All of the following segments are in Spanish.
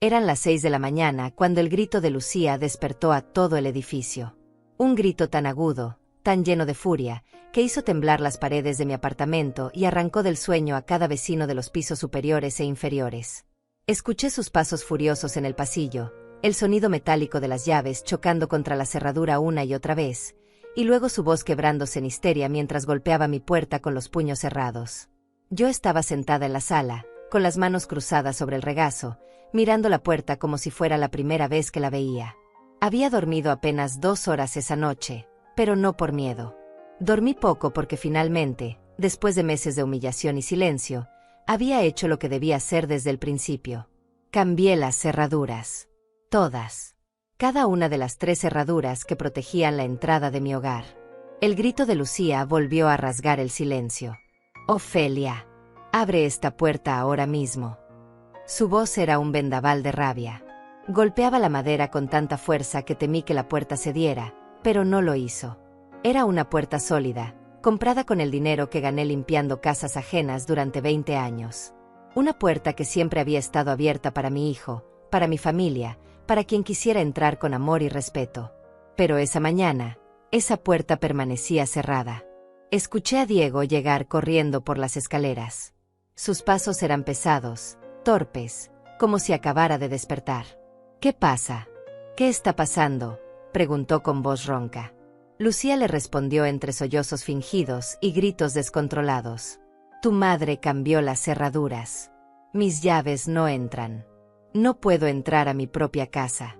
Eran las 6 de la mañana cuando el grito de Lucía despertó a todo el edificio. Un grito tan agudo, tan lleno de furia, que hizo temblar las paredes de mi apartamento y arrancó del sueño a cada vecino de los pisos superiores e inferiores. Escuché sus pasos furiosos en el pasillo, el sonido metálico de las llaves chocando contra la cerradura una y otra vez, y luego su voz quebrándose en histeria mientras golpeaba mi puerta con los puños cerrados. Yo estaba sentada en la sala, con las manos cruzadas sobre el regazo, mirando la puerta como si fuera la primera vez que la veía. Había dormido apenas 2 horas esa noche, pero no por miedo. Dormí poco porque finalmente, después de meses de humillación y silencio, había hecho lo que debía hacer desde el principio. Cambié las cerraduras. Todas. Cada una de las 3 cerraduras que protegían la entrada de mi hogar. El grito de Lucía volvió a rasgar el silencio. «Ofelia, abre esta puerta ahora mismo». Su voz era un vendaval de rabia. Golpeaba la madera con tanta fuerza que temí que la puerta cediera, pero no lo hizo. Era una puerta sólida, comprada con el dinero que gané limpiando casas ajenas durante 20 años. Una puerta que siempre había estado abierta para mi hijo, para mi familia, para quien quisiera entrar con amor y respeto. Pero esa mañana, esa puerta permanecía cerrada. Escuché a Diego llegar corriendo por las escaleras. Sus pasos eran pesados, torpes, como si acabara de despertar. «¿Qué pasa? ¿Qué está pasando?», preguntó con voz ronca. Lucía le respondió entre sollozos fingidos y gritos descontrolados. «Tu madre cambió las cerraduras. Mis llaves no entran. No puedo entrar a mi propia casa».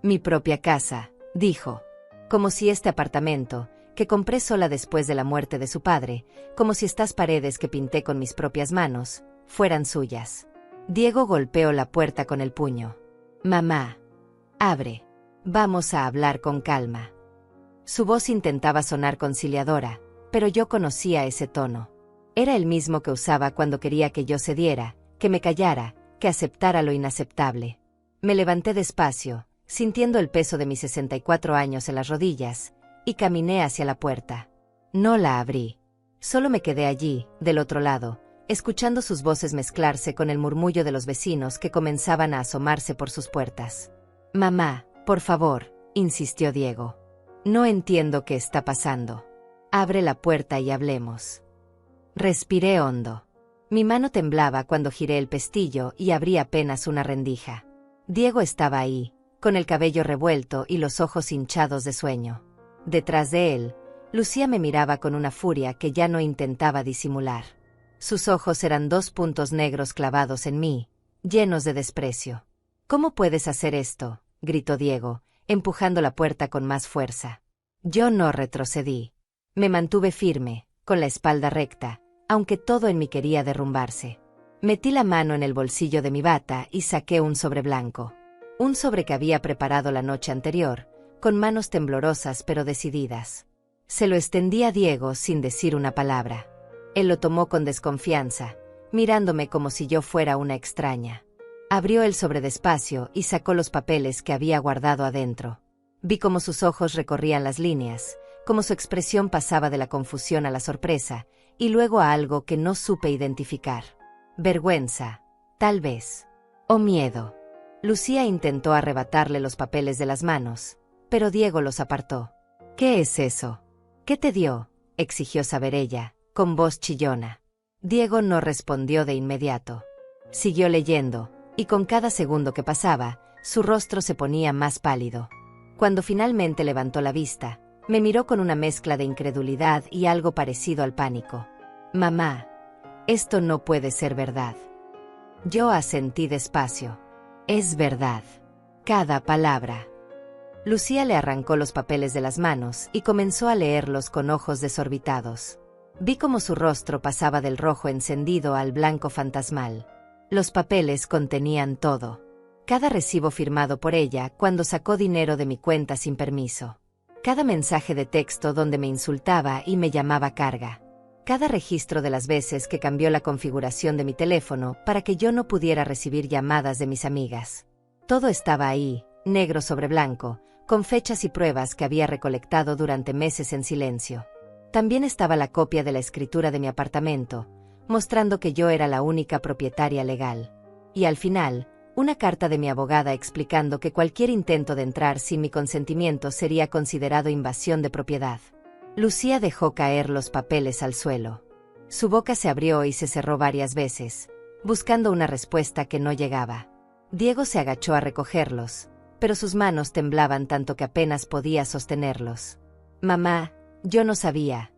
«Mi propia casa», dijo. Como si este apartamento, que compré sola después de la muerte de su padre, como si estas paredes que pinté con mis propias manos, fueran suyas. Diego golpeó la puerta con el puño. «Mamá, abre. Vamos a hablar con calma». Su voz intentaba sonar conciliadora, pero yo conocía ese tono. Era el mismo que usaba cuando quería que yo cediera, que me callara, que aceptara lo inaceptable. Me levanté despacio, sintiendo el peso de mis 64 años en las rodillas, y caminé hacia la puerta. No la abrí. Solo me quedé allí, del otro lado, escuchando sus voces mezclarse con el murmullo de los vecinos que comenzaban a asomarse por sus puertas. «Mamá, por favor», insistió Diego. «No entiendo qué está pasando. Abre la puerta y hablemos». Respiré hondo. Mi mano temblaba cuando giré el pestillo y abrí apenas una rendija. Diego estaba ahí, con el cabello revuelto y los ojos hinchados de sueño. Detrás de él, Lucía me miraba con una furia que ya no intentaba disimular. Sus ojos eran 2 puntos negros clavados en mí, llenos de desprecio. «¿Cómo puedes hacer esto?», gritó Diego, empujando la puerta con más fuerza. Yo no retrocedí. Me mantuve firme, con la espalda recta, aunque todo en mí quería derrumbarse. Metí la mano en el bolsillo de mi bata y saqué un sobre blanco. Un sobre que había preparado la noche anterior, con manos temblorosas pero decididas. Se lo extendí a Diego sin decir una palabra. Él lo tomó con desconfianza, mirándome como si yo fuera una extraña. Abrió el sobre despacio y sacó los papeles que había guardado adentro. Vi cómo sus ojos recorrían las líneas, cómo su expresión pasaba de la confusión a la sorpresa, y luego a algo que no supe identificar. Vergüenza, tal vez. O miedo. Lucía intentó arrebatarle los papeles de las manos, pero Diego los apartó. «¿Qué es eso? ¿Qué te dio?», exigió saber ella, con voz chillona. Diego no respondió de inmediato. Siguió leyendo, y con cada segundo que pasaba, su rostro se ponía más pálido. Cuando finalmente levantó la vista, me miró con una mezcla de incredulidad y algo parecido al pánico. «Mamá, esto no puede ser verdad». Yo asentí despacio. «Es verdad. Cada palabra». Lucía le arrancó los papeles de las manos y comenzó a leerlos con ojos desorbitados. Vi cómo su rostro pasaba del rojo encendido al blanco fantasmal. Los papeles contenían todo. Cada recibo firmado por ella cuando sacó dinero de mi cuenta sin permiso. Cada mensaje de texto donde me insultaba y me llamaba carga. Cada registro de las veces que cambió la configuración de mi teléfono para que yo no pudiera recibir llamadas de mis amigas. Todo estaba ahí, negro sobre blanco, con fechas y pruebas que había recolectado durante meses en silencio. También estaba la copia de la escritura de mi apartamento, mostrando que yo era la única propietaria legal. Y al final, Una carta de mi abogada explicando que cualquier intento de entrar sin mi consentimiento sería considerado invasión de propiedad. Lucía dejó caer los papeles al suelo. Su boca se abrió y se cerró varias veces, buscando una respuesta que no llegaba. Diego se agachó a recogerlos, pero sus manos temblaban tanto que apenas podía sostenerlos. «Mamá, yo no sabía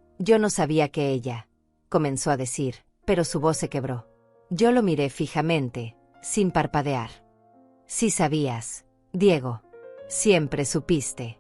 que ella», comenzó a decir, pero su voz se quebró. Yo lo miré fijamente, sin parpadear. «Sí sabías, Diego. Siempre supiste».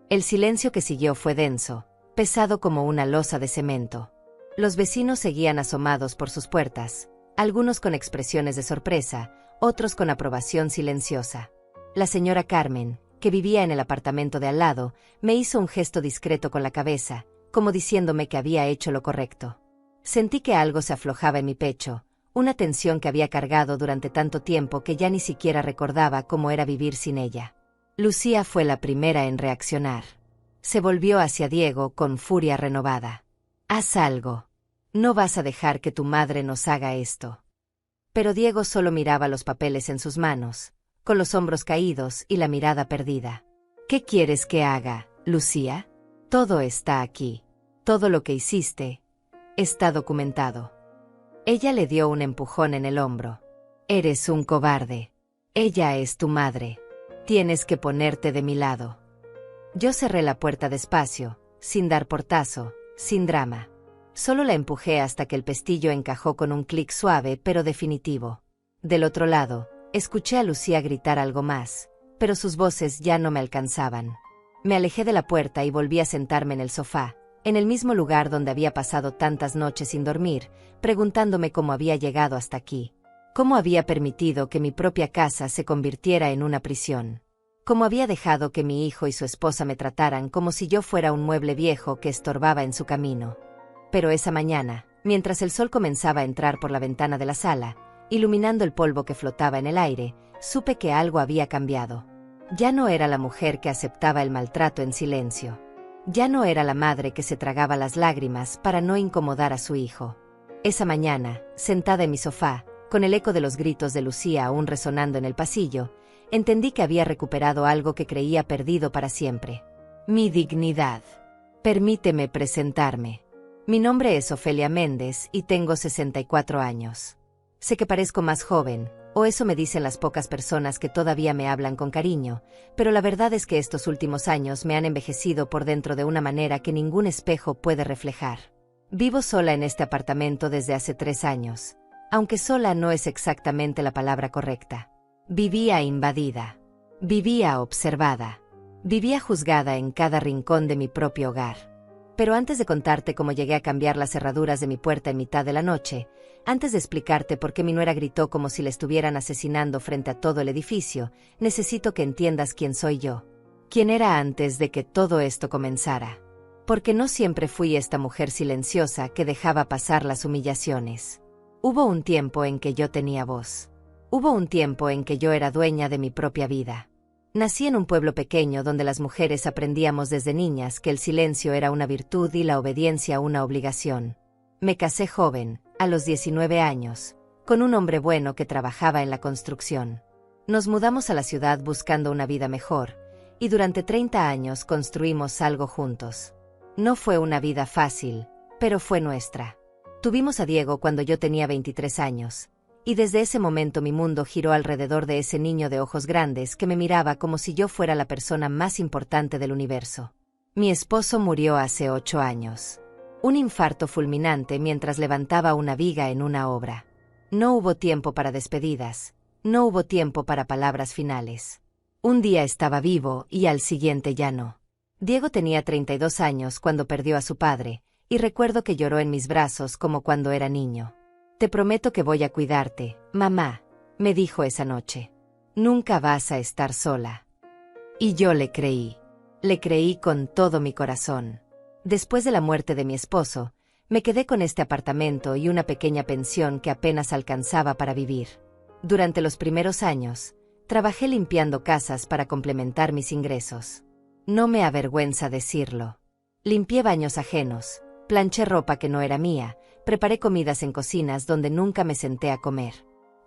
El silencio que siguió fue denso, pesado como una losa de cemento. Los vecinos seguían asomados por sus puertas, algunos con expresiones de sorpresa, otros con aprobación silenciosa. La señora Carmen, que vivía en el apartamento de al lado, me hizo un gesto discreto con la cabeza, como diciéndome que había hecho lo correcto. Sentí que algo se aflojaba en mi pecho, una tensión que había cargado durante tanto tiempo que ya ni siquiera recordaba cómo era vivir sin ella. Lucía fue la primera en reaccionar. Se volvió hacia Diego con furia renovada. «Haz algo. No vas a dejar que tu madre nos haga esto». Pero Diego solo miraba los papeles en sus manos, con los hombros caídos y la mirada perdida. «¿Qué quieres que haga, Lucía? Todo está aquí. Todo lo que hiciste está documentado». Ella le dio un empujón en el hombro. «Eres un cobarde. Ella es tu madre. Tienes que ponerte de mi lado». Yo cerré la puerta despacio, sin dar portazo, sin drama. Solo la empujé hasta que el pestillo encajó con un clic suave pero definitivo. Del otro lado, escuché a Lucía gritar algo más, pero sus voces ya no me alcanzaban. Me alejé de la puerta y volví a sentarme en el sofá, en el mismo lugar donde había pasado tantas noches sin dormir, preguntándome cómo había llegado hasta aquí. Cómo había permitido que mi propia casa se convirtiera en una prisión. Cómo había dejado que mi hijo y su esposa me trataran como si yo fuera un mueble viejo que estorbaba en su camino. Pero esa mañana, mientras el sol comenzaba a entrar por la ventana de la sala, iluminando el polvo que flotaba en el aire, supe que algo había cambiado. Ya no era la mujer que aceptaba el maltrato en silencio. Ya no era la madre que se tragaba las lágrimas para no incomodar a su hijo. Esa mañana, sentada en mi sofá, con el eco de los gritos de Lucía aún resonando en el pasillo, entendí que había recuperado algo que creía perdido para siempre. Mi dignidad. Permíteme presentarme. Mi nombre es Ofelia Méndez y tengo 64 años. Sé que parezco más joven, o eso me dicen las pocas personas que todavía me hablan con cariño, pero la verdad es que estos últimos años me han envejecido por dentro de una manera que ningún espejo puede reflejar. Vivo sola en este apartamento desde hace 3 años, aunque sola no es exactamente la palabra correcta. Vivía invadida. Vivía observada. Vivía juzgada en cada rincón de mi propio hogar. Pero antes de contarte cómo llegué a cambiar las cerraduras de mi puerta en mitad de la noche, antes de explicarte por qué mi nuera gritó como si la estuvieran asesinando frente a todo el edificio, necesito que entiendas quién soy yo. Quién era antes de que todo esto comenzara. Porque no siempre fui esta mujer silenciosa que dejaba pasar las humillaciones. Hubo un tiempo en que yo tenía voz. Hubo un tiempo en que yo era dueña de mi propia vida. Nací en un pueblo pequeño donde las mujeres aprendíamos desde niñas que el silencio era una virtud y la obediencia una obligación. Me casé joven, a los 19 años, con un hombre bueno que trabajaba en la construcción. Nos mudamos a la ciudad buscando una vida mejor, y durante 30 años construimos algo juntos. No fue una vida fácil, pero fue nuestra. Tuvimos a Diego cuando yo tenía 23 años. Y desde ese momento mi mundo giró alrededor de ese niño de ojos grandes que me miraba como si yo fuera la persona más importante del universo. Mi esposo murió hace 8 años. Un infarto fulminante mientras levantaba una viga en una obra. No hubo tiempo para despedidas, no hubo tiempo para palabras finales. Un día estaba vivo y al siguiente ya no. Diego tenía 32 años cuando perdió a su padre, y recuerdo que lloró en mis brazos como cuando era niño. «Te prometo que voy a cuidarte, mamá», me dijo esa noche. «Nunca vas a estar sola». Y yo le creí con todo mi corazón. Después de la muerte de mi esposo, me quedé con este apartamento y una pequeña pensión que apenas alcanzaba para vivir. Durante los primeros años, trabajé limpiando casas para complementar mis ingresos. No me avergüenza decirlo. Limpié baños ajenos, planché ropa que no era mía, preparé comidas en cocinas donde nunca me senté a comer.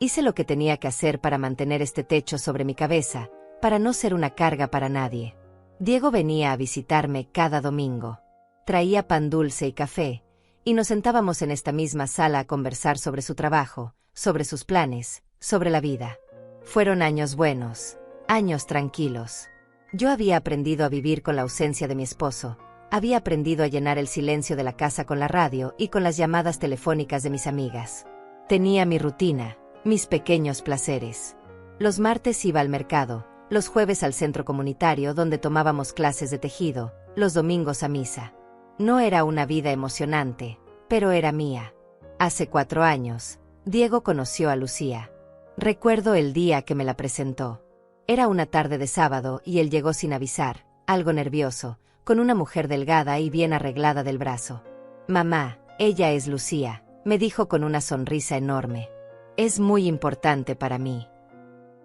Hice lo que tenía que hacer para mantener este techo sobre mi cabeza, para no ser una carga para nadie. Diego venía a visitarme cada domingo. Traía pan dulce y café, y nos sentábamos en esta misma sala a conversar sobre su trabajo, sobre sus planes, sobre la vida. Fueron años buenos, años tranquilos. Yo había aprendido a vivir con la ausencia de mi esposo, había aprendido a llenar el silencio de la casa con la radio y con las llamadas telefónicas de mis amigas. Tenía mi rutina, mis pequeños placeres. Los martes iba al mercado, los jueves al centro comunitario donde tomábamos clases de tejido, los domingos a misa. No era una vida emocionante, pero era mía. Hace 4 años, Diego conoció a Lucía. Recuerdo el día que me la presentó. Era una tarde de sábado y él llegó sin avisar, algo nervioso, con una mujer delgada y bien arreglada del brazo. «Mamá, ella es Lucía», me dijo con una sonrisa enorme. «Es muy importante para mí».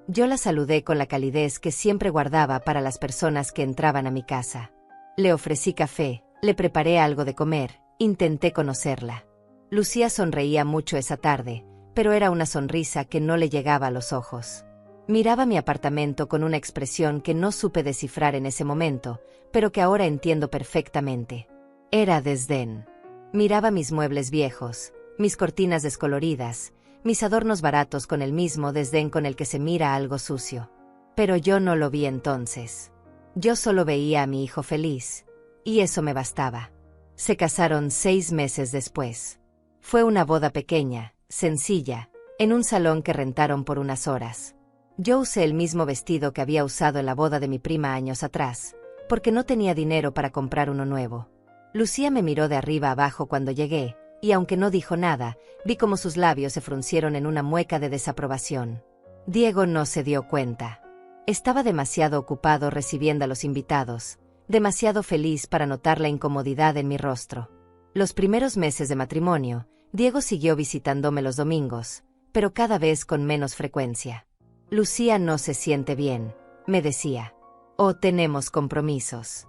Yo la saludé con la calidez que siempre guardaba para las personas que entraban a mi casa. Le ofrecí café, le preparé algo de comer, intenté conocerla. Lucía sonreía mucho esa tarde, pero era una sonrisa que no le llegaba a los ojos. Miraba mi apartamento con una expresión que no supe descifrar en ese momento, pero que ahora entiendo perfectamente. Era desdén. Miraba mis muebles viejos, mis cortinas descoloridas, mis adornos baratos con el mismo desdén con el que se mira algo sucio. Pero yo no lo vi entonces. Yo solo veía a mi hijo feliz, y eso me bastaba. Se casaron 6 meses después. Fue una boda pequeña, sencilla, en un salón que rentaron por unas horas. Yo usé el mismo vestido que había usado en la boda de mi prima años atrás, porque no tenía dinero para comprar uno nuevo. Lucía me miró de arriba abajo cuando llegué, y aunque no dijo nada, vi cómo sus labios se fruncieron en una mueca de desaprobación. Diego no se dio cuenta. Estaba demasiado ocupado recibiendo a los invitados, demasiado feliz para notar la incomodidad en mi rostro. Los primeros meses de matrimonio, Diego siguió visitándome los domingos, pero cada vez con menos frecuencia. «Lucía no se siente bien», me decía. «O tenemos compromisos».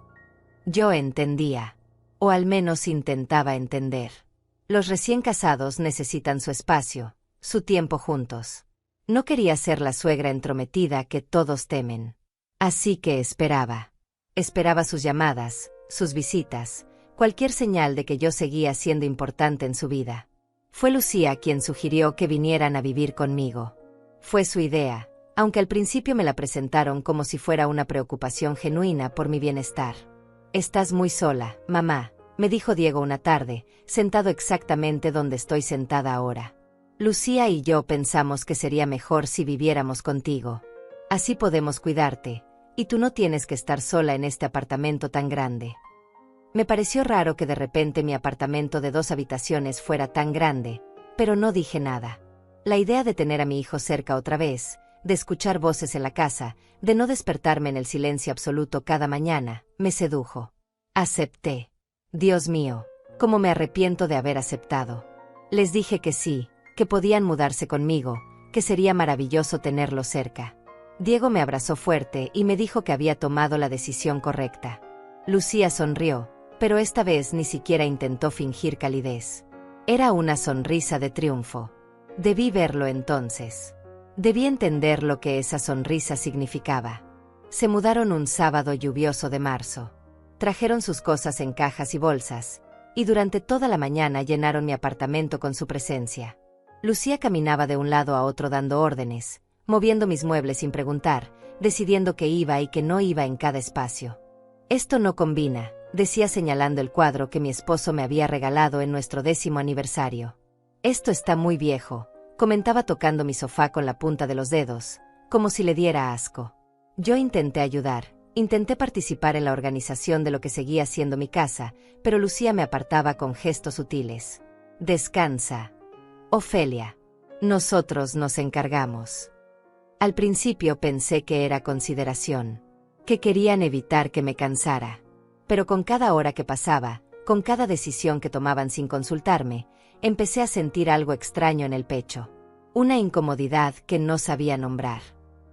Yo entendía, o al menos intentaba entender. Los recién casados necesitan su espacio, su tiempo juntos. No quería ser la suegra entrometida que todos temen. Así que esperaba. Esperaba sus llamadas, sus visitas, cualquier señal de que yo seguía siendo importante en su vida. Fue Lucía quien sugirió que vinieran a vivir conmigo. Fue su idea, aunque al principio me la presentaron como si fuera una preocupación genuina por mi bienestar. «Estás muy sola, mamá», me dijo Diego una tarde, sentado exactamente donde estoy sentada ahora. «Lucía y yo pensamos que sería mejor si viviéramos contigo. Así podemos cuidarte, y tú no tienes que estar sola en este apartamento tan grande». Me pareció raro que de repente mi apartamento de 2 habitaciones fuera tan grande, pero no dije nada. La idea de tener a mi hijo cerca otra vez, de escuchar voces en la casa, de no despertarme en el silencio absoluto cada mañana, me sedujo. Acepté. Dios mío, cómo me arrepiento de haber aceptado. Les dije que sí, que podían mudarse conmigo, que sería maravilloso tenerlo cerca. Diego me abrazó fuerte y me dijo que había tomado la decisión correcta. Lucía sonrió, pero esta vez ni siquiera intentó fingir calidez. Era una sonrisa de triunfo. Debí verlo entonces. Debí entender lo que esa sonrisa significaba. Se mudaron un sábado lluvioso de marzo. Trajeron sus cosas en cajas y bolsas, y durante toda la mañana llenaron mi apartamento con su presencia. Lucía caminaba de un lado a otro dando órdenes, moviendo mis muebles sin preguntar, decidiendo qué iba y qué no iba en cada espacio. «Esto no combina», decía señalando el cuadro que mi esposo me había regalado en nuestro 10º aniversario. «Esto está muy viejo», comentaba tocando mi sofá con la punta de los dedos, como si le diera asco. Yo intenté ayudar, intenté participar en la organización de lo que seguía siendo mi casa, pero Lucía me apartaba con gestos sutiles. «Descansa, Ofelia. Nosotros nos encargamos». Al principio pensé que era consideración, que querían evitar que me cansara. Pero con cada hora que pasaba, con cada decisión que tomaban sin consultarme, empecé a sentir algo extraño en el pecho. Una incomodidad que no sabía nombrar.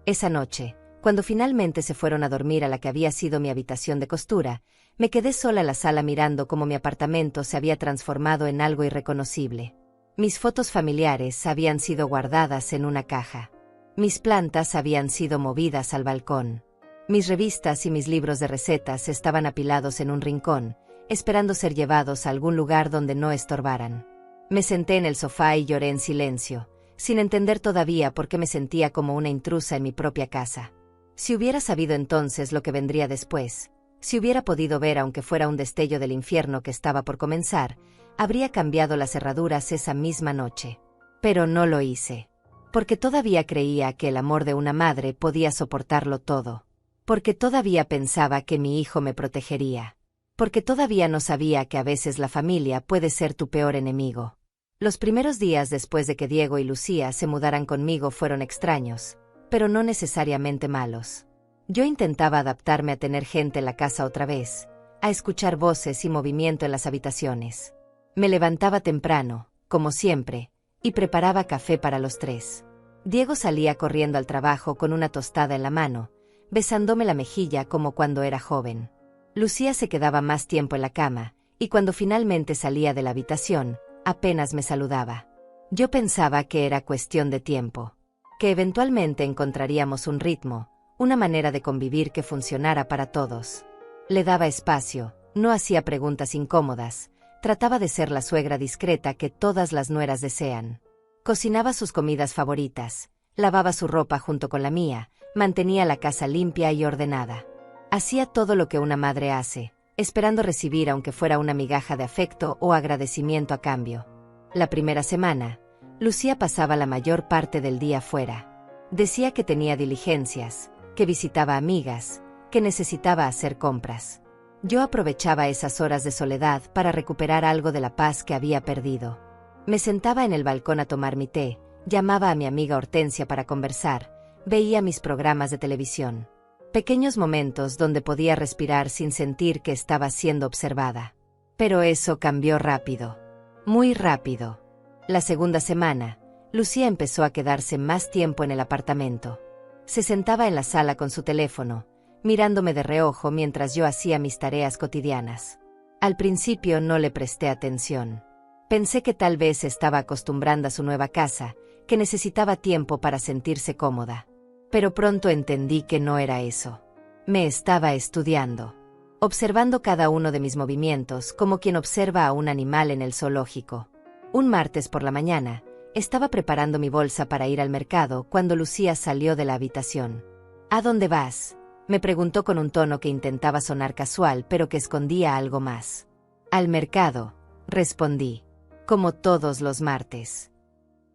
Esa noche, cuando finalmente se fueron a dormir a la que había sido mi habitación de costura, me quedé sola en la sala mirando cómo mi apartamento se había transformado en algo irreconocible. Mis fotos familiares habían sido guardadas en una caja. Mis plantas habían sido movidas al balcón. Mis revistas y mis libros de recetas estaban apilados en un rincón, esperando ser llevados a algún lugar donde no estorbaran. Me senté en el sofá y lloré en silencio, sin entender todavía por qué me sentía como una intrusa en mi propia casa. Si hubiera sabido entonces lo que vendría después, si hubiera podido ver aunque fuera un destello del infierno que estaba por comenzar, habría cambiado las cerraduras esa misma noche. Pero no lo hice. Porque todavía creía que el amor de una madre podía soportarlo todo. Porque todavía pensaba que mi hijo me protegería. Porque todavía no sabía que a veces la familia puede ser tu peor enemigo. Los primeros días después de que Diego y Lucía se mudaran conmigo fueron extraños, pero no necesariamente malos. Yo intentaba adaptarme a tener gente en la casa otra vez, a escuchar voces y movimiento en las habitaciones. Me levantaba temprano, como siempre, y preparaba café para los tres. Diego salía corriendo al trabajo con una tostada en la mano, besándome la mejilla como cuando era joven. Lucía se quedaba más tiempo en la cama, y cuando finalmente salía de la habitación, apenas me saludaba. Yo pensaba que era cuestión de tiempo, que eventualmente encontraríamos un ritmo, una manera de convivir que funcionara para todos. Le daba espacio, no hacía preguntas incómodas, trataba de ser la suegra discreta que todas las nueras desean. Cocinaba sus comidas favoritas, lavaba su ropa junto con la mía, mantenía la casa limpia y ordenada. Hacía todo lo que una madre hace, esperando recibir aunque fuera una migaja de afecto o agradecimiento a cambio. La primera semana, Lucía pasaba la mayor parte del día fuera. Decía que tenía diligencias, que visitaba amigas, que necesitaba hacer compras. Yo aprovechaba esas horas de soledad para recuperar algo de la paz que había perdido. Me sentaba en el balcón a tomar mi té, llamaba a mi amiga Hortensia para conversar, veía mis programas de televisión. Pequeños momentos donde podía respirar sin sentir que estaba siendo observada. Pero eso cambió rápido. Muy rápido. La segunda semana, Lucía empezó a quedarse más tiempo en el apartamento. Se sentaba en la sala con su teléfono, mirándome de reojo mientras yo hacía mis tareas cotidianas. Al principio no le presté atención. Pensé que tal vez estaba acostumbrando a su nueva casa, que necesitaba tiempo para sentirse cómoda. Pero pronto entendí que no era eso. Me estaba estudiando, observando cada uno de mis movimientos como quien observa a un animal en el zoológico. Un martes por la mañana, estaba preparando mi bolsa para ir al mercado cuando Lucía salió de la habitación. ¿A dónde vas?, me preguntó con un tono que intentaba sonar casual pero que escondía algo más. Al mercado, respondí, como todos los martes.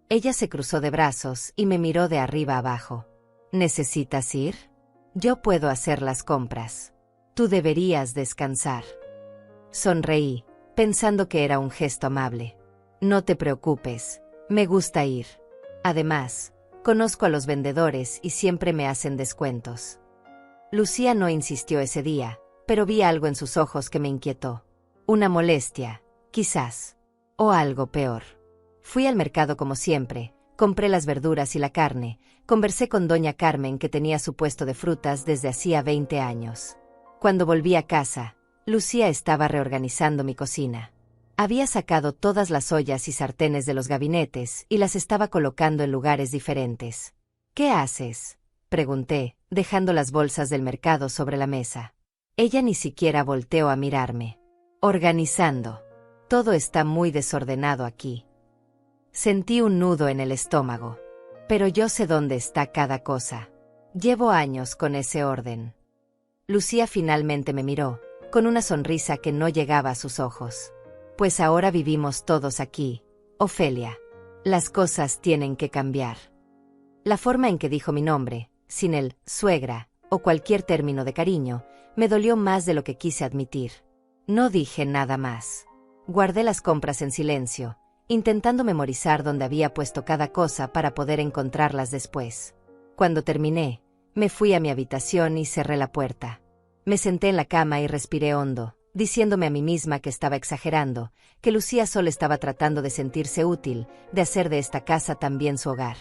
Ella se cruzó de brazos y me miró de arriba abajo. ¿Necesitas ir? Yo puedo hacer las compras. Tú deberías descansar. Sonreí, pensando que era un gesto amable. No te preocupes, me gusta ir. Además, conozco a los vendedores y siempre me hacen descuentos. Lucía no insistió ese día, pero vi algo en sus ojos que me inquietó. Una molestia, quizás. O algo peor. Fui al mercado como siempre, compré las verduras y la carne, conversé con doña Carmen que tenía su puesto de frutas desde hacía 20 años. Cuando volví a casa, Lucía estaba reorganizando mi cocina. Había sacado todas las ollas y sartenes de los gabinetes y las estaba colocando en lugares diferentes. ¿Qué haces?, pregunté, dejando las bolsas del mercado sobre la mesa. Ella ni siquiera volteó a mirarme. Organizando. Todo está muy desordenado aquí. Sentí un nudo en el estómago. Pero yo sé dónde está cada cosa. Llevo años con ese orden. Lucía finalmente me miró, con una sonrisa que no llegaba a sus ojos. Pues ahora vivimos todos aquí, Ofelia. Las cosas tienen que cambiar. La forma en que dijo mi nombre, sin el suegra o cualquier término de cariño, me dolió más de lo que quise admitir. No dije nada más. Guardé las compras en silencio, intentando memorizar dónde había puesto cada cosa para poder encontrarlas después. Cuando terminé, me fui a mi habitación y cerré la puerta. Me senté en la cama y respiré hondo, diciéndome a mí misma que estaba exagerando, que Lucía solo estaba tratando de sentirse útil, de hacer de esta casa también su hogar.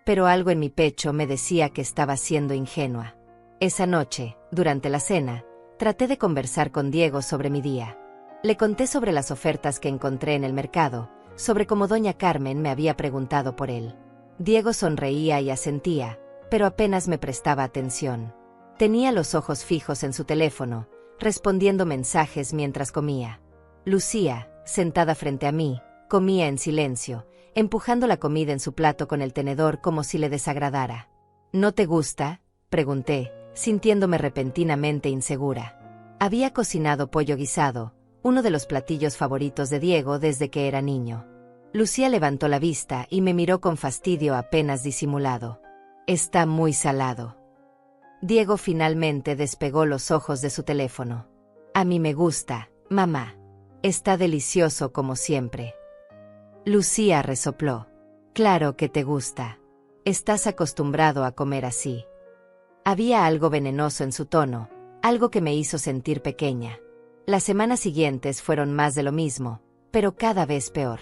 Pero algo en mi pecho me decía que estaba siendo ingenua. Esa noche, durante la cena, traté de conversar con Diego sobre mi día. Le conté sobre las ofertas que encontré en el mercado, sobre cómo doña Carmen me había preguntado por él. Diego sonreía y asentía, pero apenas me prestaba atención. Tenía los ojos fijos en su teléfono, respondiendo mensajes mientras comía. Lucía, sentada frente a mí, comía en silencio, empujando la comida en su plato con el tenedor como si le desagradara. ¿No te gusta?, pregunté, sintiéndome repentinamente insegura. Había cocinado pollo guisado, uno de los platillos favoritos de Diego desde que era niño. Lucía levantó la vista y me miró con fastidio apenas disimulado. Está muy salado. Diego finalmente despegó los ojos de su teléfono. A mí me gusta, mamá. Está delicioso como siempre. Lucía resopló. Claro que te gusta. Estás acostumbrado a comer así. Había algo venenoso en su tono, algo que me hizo sentir pequeña. Las semanas siguientes fueron más de lo mismo, pero cada vez peor.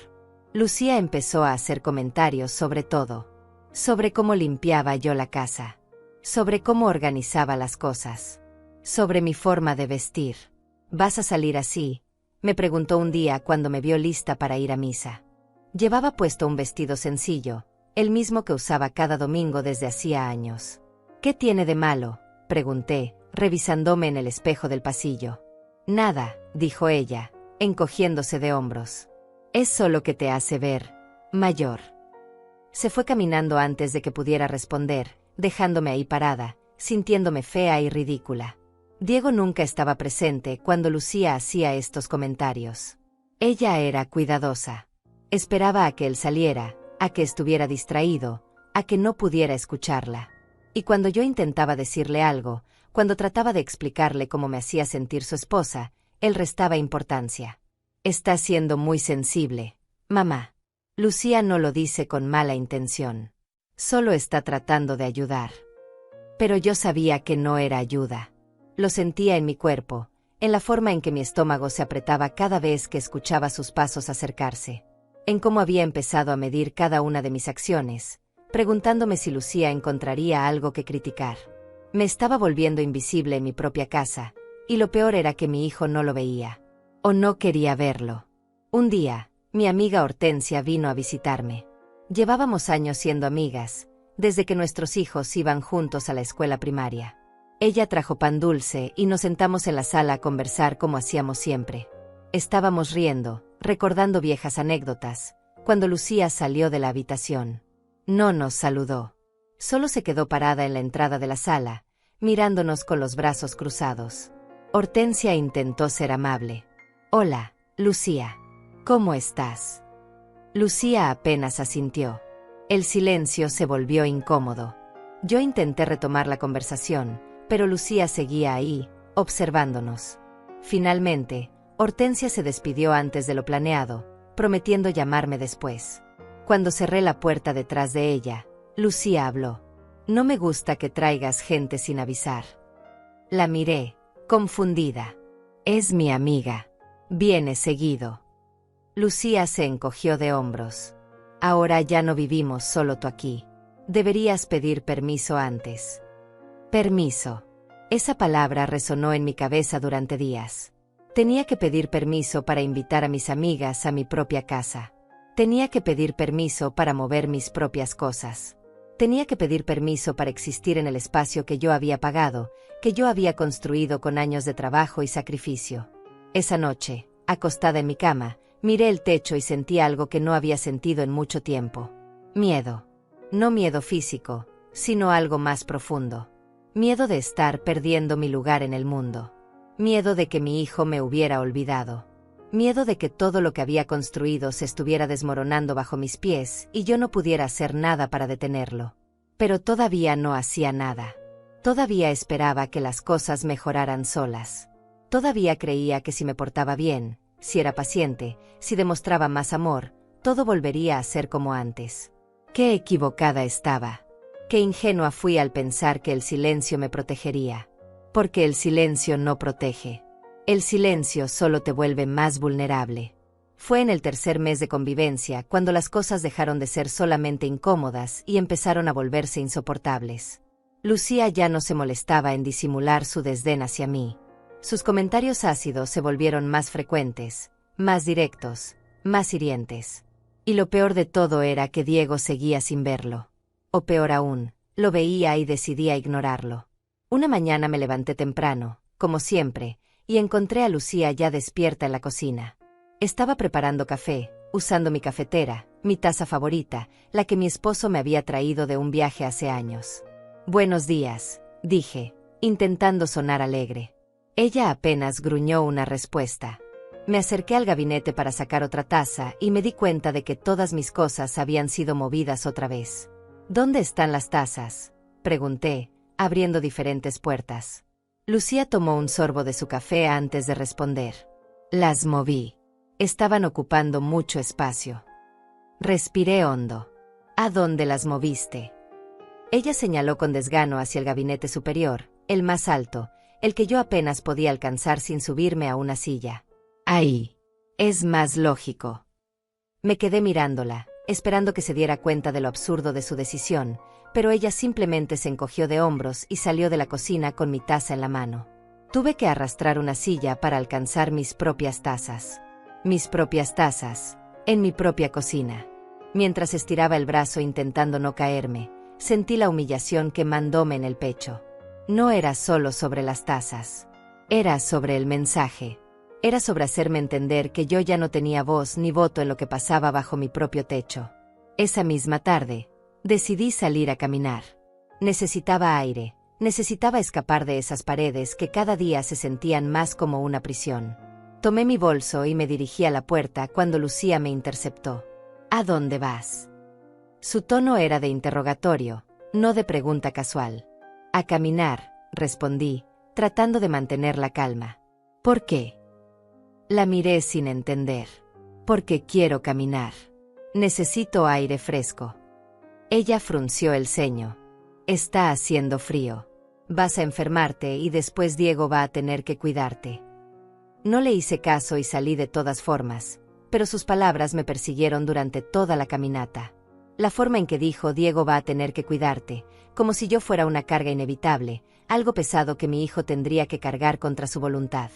Lucía empezó a hacer comentarios sobre todo. Sobre cómo limpiaba yo la casa. Sobre cómo organizaba las cosas. Sobre mi forma de vestir. ¿Vas a salir así?, me preguntó un día cuando me vio lista para ir a misa. Llevaba puesto un vestido sencillo, el mismo que usaba cada domingo desde hacía años. ¿Qué tiene de malo?, pregunté, revisándome en el espejo del pasillo. Nada, dijo ella, encogiéndose de hombros. Es solo que te hace ver mayor. Se fue caminando antes de que pudiera responder, dejándome ahí parada, sintiéndome fea y ridícula. Diego nunca estaba presente cuando Lucía hacía estos comentarios. Ella era cuidadosa. Esperaba a que él saliera, a que estuviera distraído, a que no pudiera escucharla. Y cuando yo intentaba decirle algo, cuando trataba de explicarle cómo me hacía sentir su esposa, él restaba importancia. Está siendo muy sensible, mamá. Lucía no lo dice con mala intención. Solo está tratando de ayudar. Pero yo sabía que no era ayuda. Lo sentía en mi cuerpo, en la forma en que mi estómago se apretaba cada vez que escuchaba sus pasos acercarse. En cómo había empezado a medir cada una de mis acciones, preguntándome si Lucía encontraría algo que criticar. Me estaba volviendo invisible en mi propia casa, y lo peor era que mi hijo no lo veía. O no quería verlo. Un día, mi amiga Hortensia vino a visitarme. Llevábamos años siendo amigas, desde que nuestros hijos iban juntos a la escuela primaria. Ella trajo pan dulce y nos sentamos en la sala a conversar como hacíamos siempre. Estábamos riendo, recordando viejas anécdotas, cuando Lucía salió de la habitación. No nos saludó. Solo se quedó parada en la entrada de la sala, mirándonos con los brazos cruzados. Hortensia intentó ser amable. Hola, Lucía. ¿Cómo estás? Lucía apenas asintió. El silencio se volvió incómodo. Yo intenté retomar la conversación, pero Lucía seguía ahí, observándonos. Finalmente, Hortensia se despidió antes de lo planeado, prometiendo llamarme después. Cuando cerré la puerta detrás de ella, Lucía habló. No me gusta que traigas gente sin avisar. La miré, confundida. Es mi amiga. Viene seguido. Lucía se encogió de hombros. Ahora ya no vivimos solo tú aquí. Deberías pedir permiso antes. Permiso. Esa palabra resonó en mi cabeza durante días. Tenía que pedir permiso para invitar a mis amigas a mi propia casa. Tenía que pedir permiso para mover mis propias cosas. Tenía que pedir permiso para existir en el espacio que yo había pagado, que yo había construido con años de trabajo y sacrificio. Esa noche, acostada en mi cama, miré el techo y sentí algo que no había sentido en mucho tiempo. Miedo. No miedo físico, sino algo más profundo. Miedo de estar perdiendo mi lugar en el mundo. Miedo de que mi hijo me hubiera olvidado. Miedo de que todo lo que había construido se estuviera desmoronando bajo mis pies y yo no pudiera hacer nada para detenerlo. Pero todavía no hacía nada. Todavía esperaba que las cosas mejoraran solas. Todavía creía que si me portaba bien, si era paciente, si demostraba más amor, todo volvería a ser como antes. Qué equivocada estaba. Qué ingenua fui al pensar que el silencio me protegería. Porque el silencio no protege. El silencio solo te vuelve más vulnerable. Fue en el tercer mes de convivencia cuando las cosas dejaron de ser solamente incómodas y empezaron a volverse insoportables. Lucía ya no se molestaba en disimular su desdén hacia mí. Sus comentarios ácidos se volvieron más frecuentes, más directos, más hirientes. Y lo peor de todo era que Diego seguía sin verlo. O peor aún, lo veía y decidía ignorarlo. Una mañana me levanté temprano, como siempre, y encontré a Lucía ya despierta en la cocina. Estaba preparando café, usando mi cafetera, mi taza favorita, la que mi esposo me había traído de un viaje hace años. «Buenos días», dije, intentando sonar alegre. Ella apenas gruñó una respuesta. Me acerqué al gabinete para sacar otra taza y me di cuenta de que todas mis cosas habían sido movidas otra vez. «¿Dónde están las tazas?», pregunté, abriendo diferentes puertas. Lucía tomó un sorbo de su café antes de responder. «Las moví. Estaban ocupando mucho espacio». Respiré hondo. «¿A dónde las moviste?». Ella señaló con desgano hacia el gabinete superior, el más alto, el que yo apenas podía alcanzar sin subirme a una silla. «Ahí. Es más lógico». Me quedé mirándola, esperando que se diera cuenta de lo absurdo de su decisión, pero ella simplemente se encogió de hombros y salió de la cocina con mi taza en la mano. Tuve que arrastrar una silla para alcanzar mis propias tazas. Mis propias tazas, en mi propia cocina. Mientras estiraba el brazo intentando no caerme, sentí la humillación quemándome en el pecho. No era solo sobre las tazas. Era sobre el mensaje. Era sobre hacerme entender que yo ya no tenía voz ni voto en lo que pasaba bajo mi propio techo. Esa misma tarde, decidí salir a caminar. Necesitaba aire, necesitaba escapar de esas paredes que cada día se sentían más como una prisión. Tomé mi bolso y me dirigí a la puerta cuando Lucía me interceptó. «¿A dónde vas?». Su tono era de interrogatorio, no de pregunta casual. «A caminar», respondí, tratando de mantener la calma. «¿Por qué?». La miré sin entender. «Porque quiero caminar. Necesito aire fresco». Ella frunció el ceño. «Está haciendo frío. Vas a enfermarte y después Diego va a tener que cuidarte». No le hice caso y salí de todas formas, pero sus palabras me persiguieron durante toda la caminata. La forma en que dijo «Diego va a tener que cuidarte», como si yo fuera una carga inevitable, algo pesado que mi hijo tendría que cargar contra su voluntad.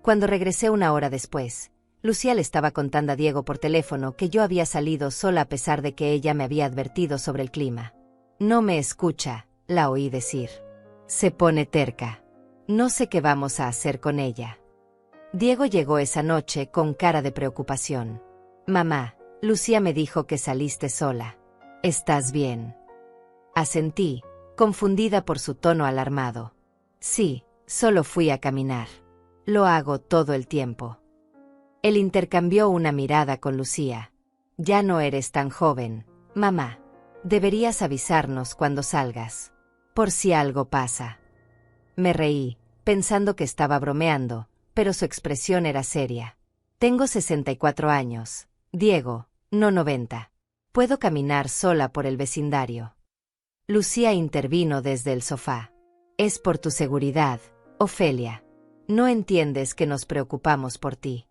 Cuando regresé una hora después, Lucía le estaba contando a Diego por teléfono que yo había salido sola a pesar de que ella me había advertido sobre el clima. «No me escucha», la oí decir. «Se pone terca. No sé qué vamos a hacer con ella». Diego llegó esa noche con cara de preocupación. «Mamá, Lucía me dijo que saliste sola. ¿Estás bien?». Asentí, confundida por su tono alarmado. «Sí, solo fui a caminar. Lo hago todo el tiempo». Él intercambió una mirada con Lucía. «Ya no eres tan joven, mamá. Deberías avisarnos cuando salgas. Por si algo pasa». Me reí, pensando que estaba bromeando, pero su expresión era seria. «Tengo 64 años, Diego, no 90. Puedo caminar sola por el vecindario». Lucía intervino desde el sofá. «Es por tu seguridad, Ofelia. No entiendes que nos preocupamos por ti».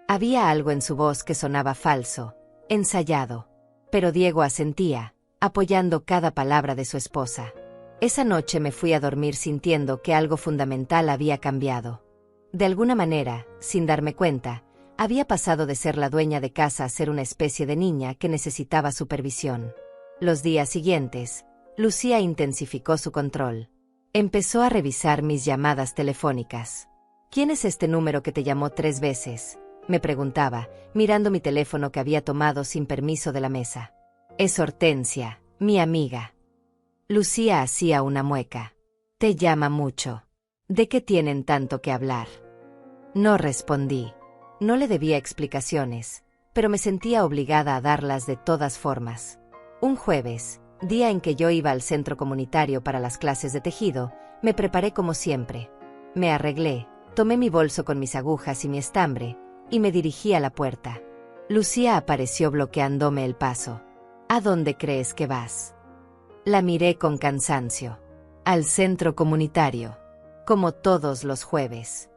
Había algo en su voz que sonaba falso, ensayado. Pero Diego asentía, apoyando cada palabra de su esposa. Esa noche me fui a dormir sintiendo que algo fundamental había cambiado. De alguna manera, sin darme cuenta, había pasado de ser la dueña de casa a ser una especie de niña que necesitaba supervisión. Los días siguientes, Lucía intensificó su control. Empezó a revisar mis llamadas telefónicas. «¿Quién es este número que te llamó 3 veces?», me preguntaba, mirando mi teléfono que había tomado sin permiso de la mesa. «Es Hortensia, mi amiga». Lucía hacía una mueca. «Te llama mucho. ¿De qué tienen tanto que hablar?». No respondí. No le debía explicaciones, pero me sentía obligada a darlas de todas formas. Un jueves, día en que yo iba al centro comunitario para las clases de tejido, me preparé como siempre. Me arreglé, tomé mi bolso con mis agujas y mi estambre, y me dirigí a la puerta. Lucía apareció bloqueándome el paso. «¿A dónde crees que vas?». La miré con cansancio. «Al centro comunitario, como todos los jueves».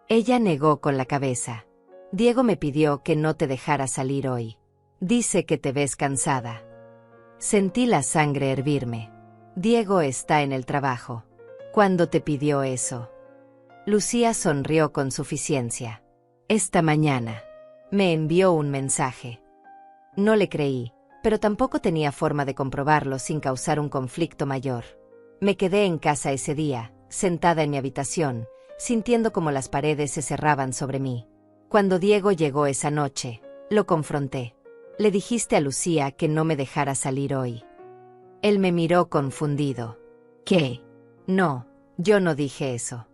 Ella negó con la cabeza. «Diego me pidió que no te dejara salir hoy. Dice que te ves cansada». Sentí la sangre hervirme. «Diego está en el trabajo. ¿Cuándo te pidió eso?». Lucía sonrió con suficiencia. «Esta mañana. Me envió un mensaje». No le creí, pero tampoco tenía forma de comprobarlo sin causar un conflicto mayor. Me quedé en casa ese día, sentada en mi habitación, sintiendo como las paredes se cerraban sobre mí. Cuando Diego llegó esa noche, lo confronté. Le dijiste a Lucía que no me dejara salir hoy. Él me miró confundido. ¿Qué? No, yo no dije eso.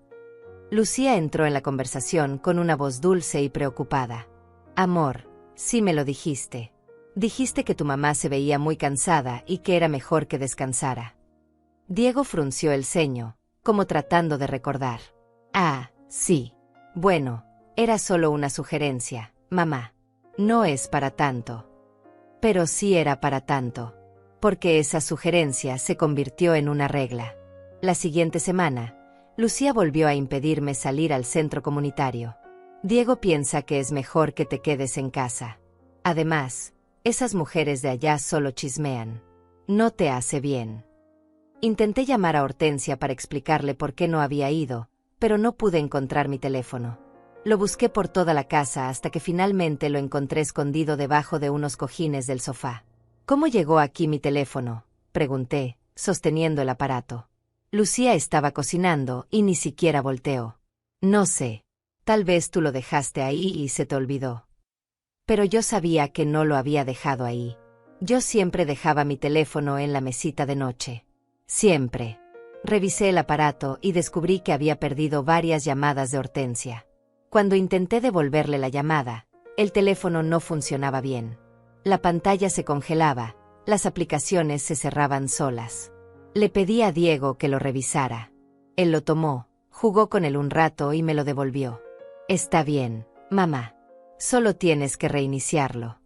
Lucía entró en la conversación con una voz dulce y preocupada. Amor, sí me lo dijiste. Dijiste que tu mamá se veía muy cansada y que era mejor que descansara. Diego frunció el ceño, como tratando de recordar. Ah, sí. Bueno, era solo una sugerencia, mamá. No es para tanto. Pero sí era para tanto. Porque esa sugerencia se convirtió en una regla. La siguiente semana, Lucía volvió a impedirme salir al centro comunitario. Diego piensa que es mejor que te quedes en casa. Además, esas mujeres de allá solo chismean. No te hace bien. Intenté llamar a Hortensia para explicarle por qué no había ido, pero no pude encontrar mi teléfono. Lo busqué por toda la casa hasta que finalmente lo encontré escondido debajo de unos cojines del sofá. ¿Cómo llegó aquí mi teléfono?, pregunté, sosteniendo el aparato. Lucía estaba cocinando y ni siquiera volteó. No sé. Tal vez tú lo dejaste ahí y se te olvidó. Pero yo sabía que no lo había dejado ahí. Yo siempre dejaba mi teléfono en la mesita de noche. Siempre. Revisé el aparato y descubrí que había perdido varias llamadas de Hortensia. Cuando intenté devolverle la llamada, el teléfono no funcionaba bien. La pantalla se congelaba, las aplicaciones se cerraban solas. Le pedí a Diego que lo revisara. Él lo tomó, jugó con él un rato y me lo devolvió. Está bien, mamá. Solo tienes que reiniciarlo.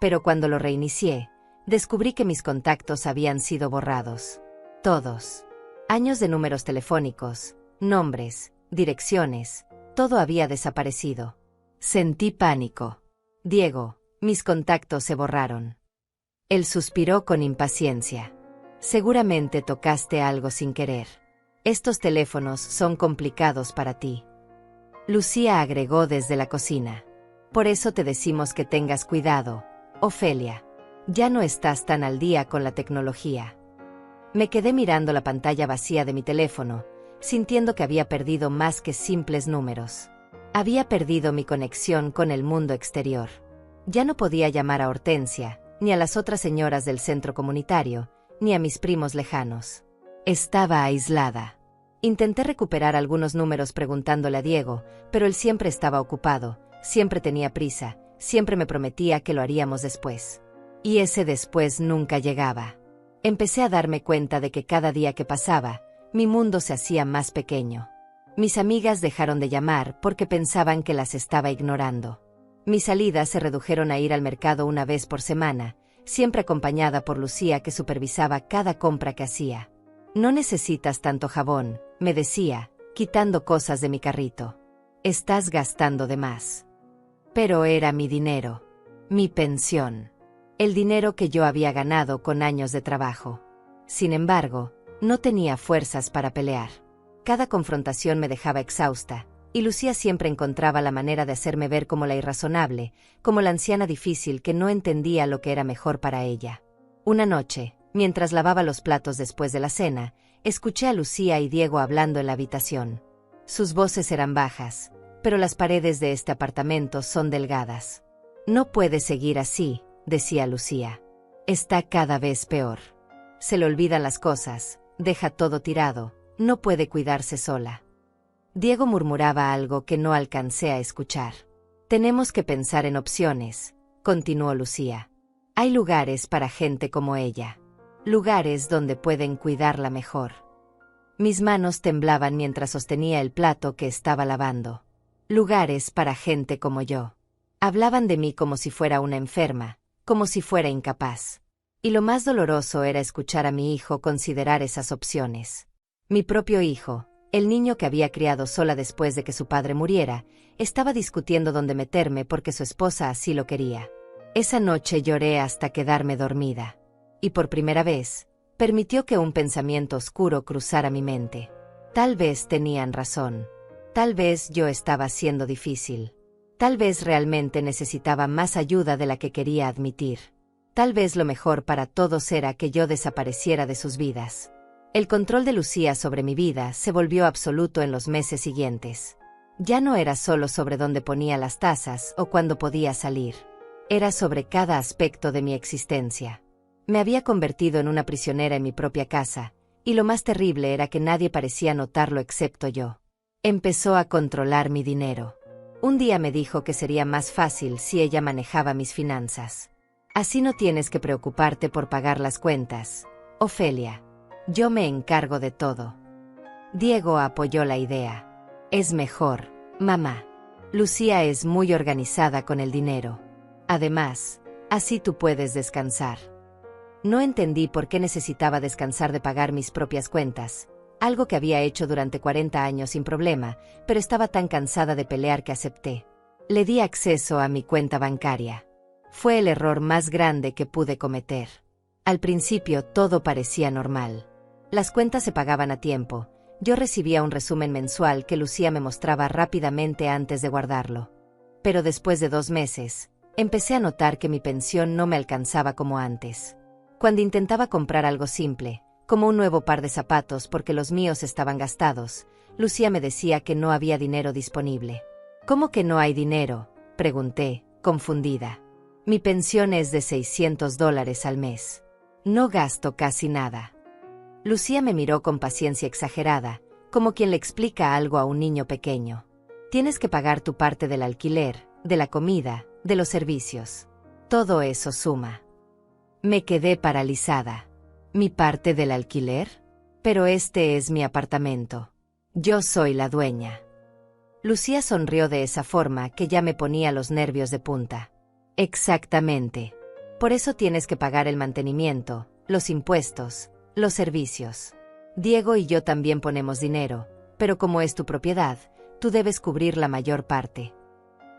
Pero cuando lo reinicié, descubrí que mis contactos habían sido borrados. Todos. Años de números telefónicos, nombres, direcciones, todo había desaparecido. Sentí pánico. Diego, mis contactos se borraron. Él suspiró con impaciencia. Seguramente tocaste algo sin querer. Estos teléfonos son complicados para ti. Lucía agregó desde la cocina. Por eso te decimos que tengas cuidado, Ofelia. Ya no estás tan al día con la tecnología. Me quedé mirando la pantalla vacía de mi teléfono, sintiendo que había perdido más que simples números. Había perdido mi conexión con el mundo exterior. Ya no podía llamar a Hortensia, ni a las otras señoras del centro comunitario, ni a mis primos lejanos. Estaba aislada. Intenté recuperar algunos números preguntándole a Diego, pero él siempre estaba ocupado, siempre tenía prisa, siempre me prometía que lo haríamos después. Y ese después nunca llegaba. Empecé a darme cuenta de que cada día que pasaba, mi mundo se hacía más pequeño. Mis amigas dejaron de llamar porque pensaban que las estaba ignorando. Mis salidas se redujeron a ir al mercado una vez por semana, siempre acompañada por Lucía que supervisaba cada compra que hacía. No necesitas tanto jabón, me decía, quitando cosas de mi carrito. Estás gastando de más. Pero era mi dinero, mi pensión. El dinero que yo había ganado con años de trabajo. Sin embargo, no tenía fuerzas para pelear. Cada confrontación me dejaba exhausta, y Lucía siempre encontraba la manera de hacerme ver como la irrazonable, como la anciana difícil que no entendía lo que era mejor para ella. Una noche, mientras lavaba los platos después de la cena, escuché a Lucía y Diego hablando en la habitación. Sus voces eran bajas, pero las paredes de este apartamento son delgadas. No puede seguir así, decía Lucía. Está cada vez peor. Se le olvidan las cosas, deja todo tirado, no puede cuidarse sola. Diego murmuraba algo que no alcancé a escuchar. Tenemos que pensar en opciones, continuó Lucía. Hay lugares para gente como ella. Lugares donde pueden cuidarla mejor. Mis manos temblaban mientras sostenía el plato que estaba lavando. Lugares para gente como yo. Hablaban de mí como si fuera una enferma, como si fuera incapaz. Y lo más doloroso era escuchar a mi hijo considerar esas opciones. Mi propio hijo, el niño que había criado sola después de que su padre muriera, estaba discutiendo dónde meterme porque su esposa así lo quería. Esa noche lloré hasta quedarme dormida. Y por primera vez, permitió que un pensamiento oscuro cruzara mi mente. Tal vez tenían razón. Tal vez yo estaba siendo difícil. Tal vez realmente necesitaba más ayuda de la que quería admitir. Tal vez lo mejor para todos era que yo desapareciera de sus vidas. El control de Lucía sobre mi vida se volvió absoluto en los meses siguientes. Ya no era solo sobre dónde ponía las tazas o cuándo podía salir. Era sobre cada aspecto de mi existencia. Me había convertido en una prisionera en mi propia casa, y lo más terrible era que nadie parecía notarlo excepto yo. Empezó a controlar mi dinero. Un día me dijo que sería más fácil si ella manejaba mis finanzas. Así no tienes que preocuparte por pagar las cuentas, Ofelia. Yo me encargo de todo. Diego apoyó la idea. Es mejor, mamá. Lucía es muy organizada con el dinero. Además, así tú puedes descansar. No entendí por qué necesitaba descansar de pagar mis propias cuentas, algo que había hecho durante 40 años sin problema, pero estaba tan cansada de pelear que acepté. Le di acceso a mi cuenta bancaria. Fue el error más grande que pude cometer. Al principio todo parecía normal. Las cuentas se pagaban a tiempo. Yo recibía un resumen mensual que Lucía me mostraba rápidamente antes de guardarlo. Pero después de 2 meses, empecé a notar que mi pensión no me alcanzaba como antes. Cuando intentaba comprar algo simple, como un nuevo par de zapatos porque los míos estaban gastados, Lucía me decía que no había dinero disponible. ¿Cómo que no hay dinero?, pregunté, confundida. Mi pensión es de $600 al mes. No gasto casi nada. Lucía me miró con paciencia exagerada, como quien le explica algo a un niño pequeño. Tienes que pagar tu parte del alquiler, de la comida, de los servicios. Todo eso suma. Me quedé paralizada. ¿Mi parte del alquiler? Pero este es mi apartamento. Yo soy la dueña. Lucía sonrió de esa forma que ya me ponía los nervios de punta. Exactamente. Por eso tienes que pagar el mantenimiento, los impuestos, los servicios. Diego y yo también ponemos dinero, pero como es tu propiedad, tú debes cubrir la mayor parte.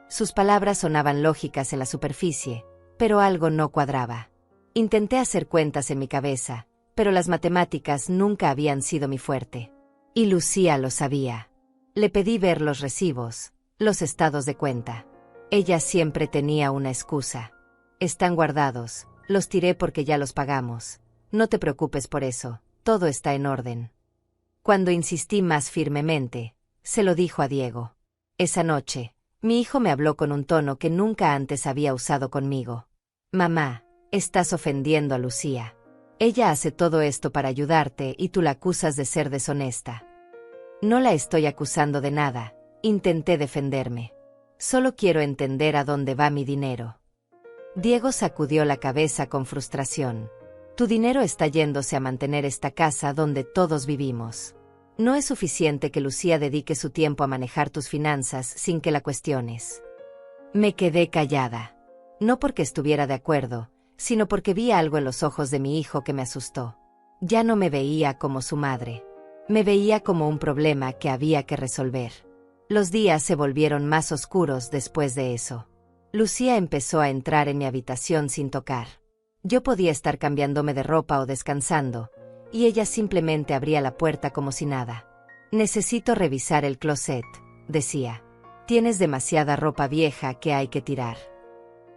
Sus palabras sonaban lógicas en la superficie, pero algo no cuadraba. Intenté hacer cuentas en mi cabeza, pero las matemáticas nunca habían sido mi fuerte. Y Lucía lo sabía. Le pedí ver los recibos, los estados de cuenta. Ella siempre tenía una excusa. Están guardados, los tiré porque ya los pagamos. No te preocupes por eso, todo está en orden. Cuando insistí más firmemente, se lo dijo a Diego. Esa noche, mi hijo me habló con un tono que nunca antes había usado conmigo. Mamá, estás ofendiendo a Lucía. Ella hace todo esto para ayudarte y tú la acusas de ser deshonesta. No la estoy acusando de nada, intenté defenderme. Solo quiero entender a dónde va mi dinero. Diego sacudió la cabeza con frustración. Tu dinero está yéndose a mantener esta casa donde todos vivimos. No es suficiente que Lucía dedique su tiempo a manejar tus finanzas sin que la cuestiones. Me quedé callada. No porque estuviera de acuerdo, sino porque vi algo en los ojos de mi hijo que me asustó. Ya no me veía como su madre. Me veía como un problema que había que resolver. Los días se volvieron más oscuros después de eso. Lucía empezó a entrar en mi habitación sin tocar. Yo podía estar cambiándome de ropa o descansando, y ella simplemente abría la puerta como si nada. Necesito revisar el closet, decía. Tienes demasiada ropa vieja que hay que tirar.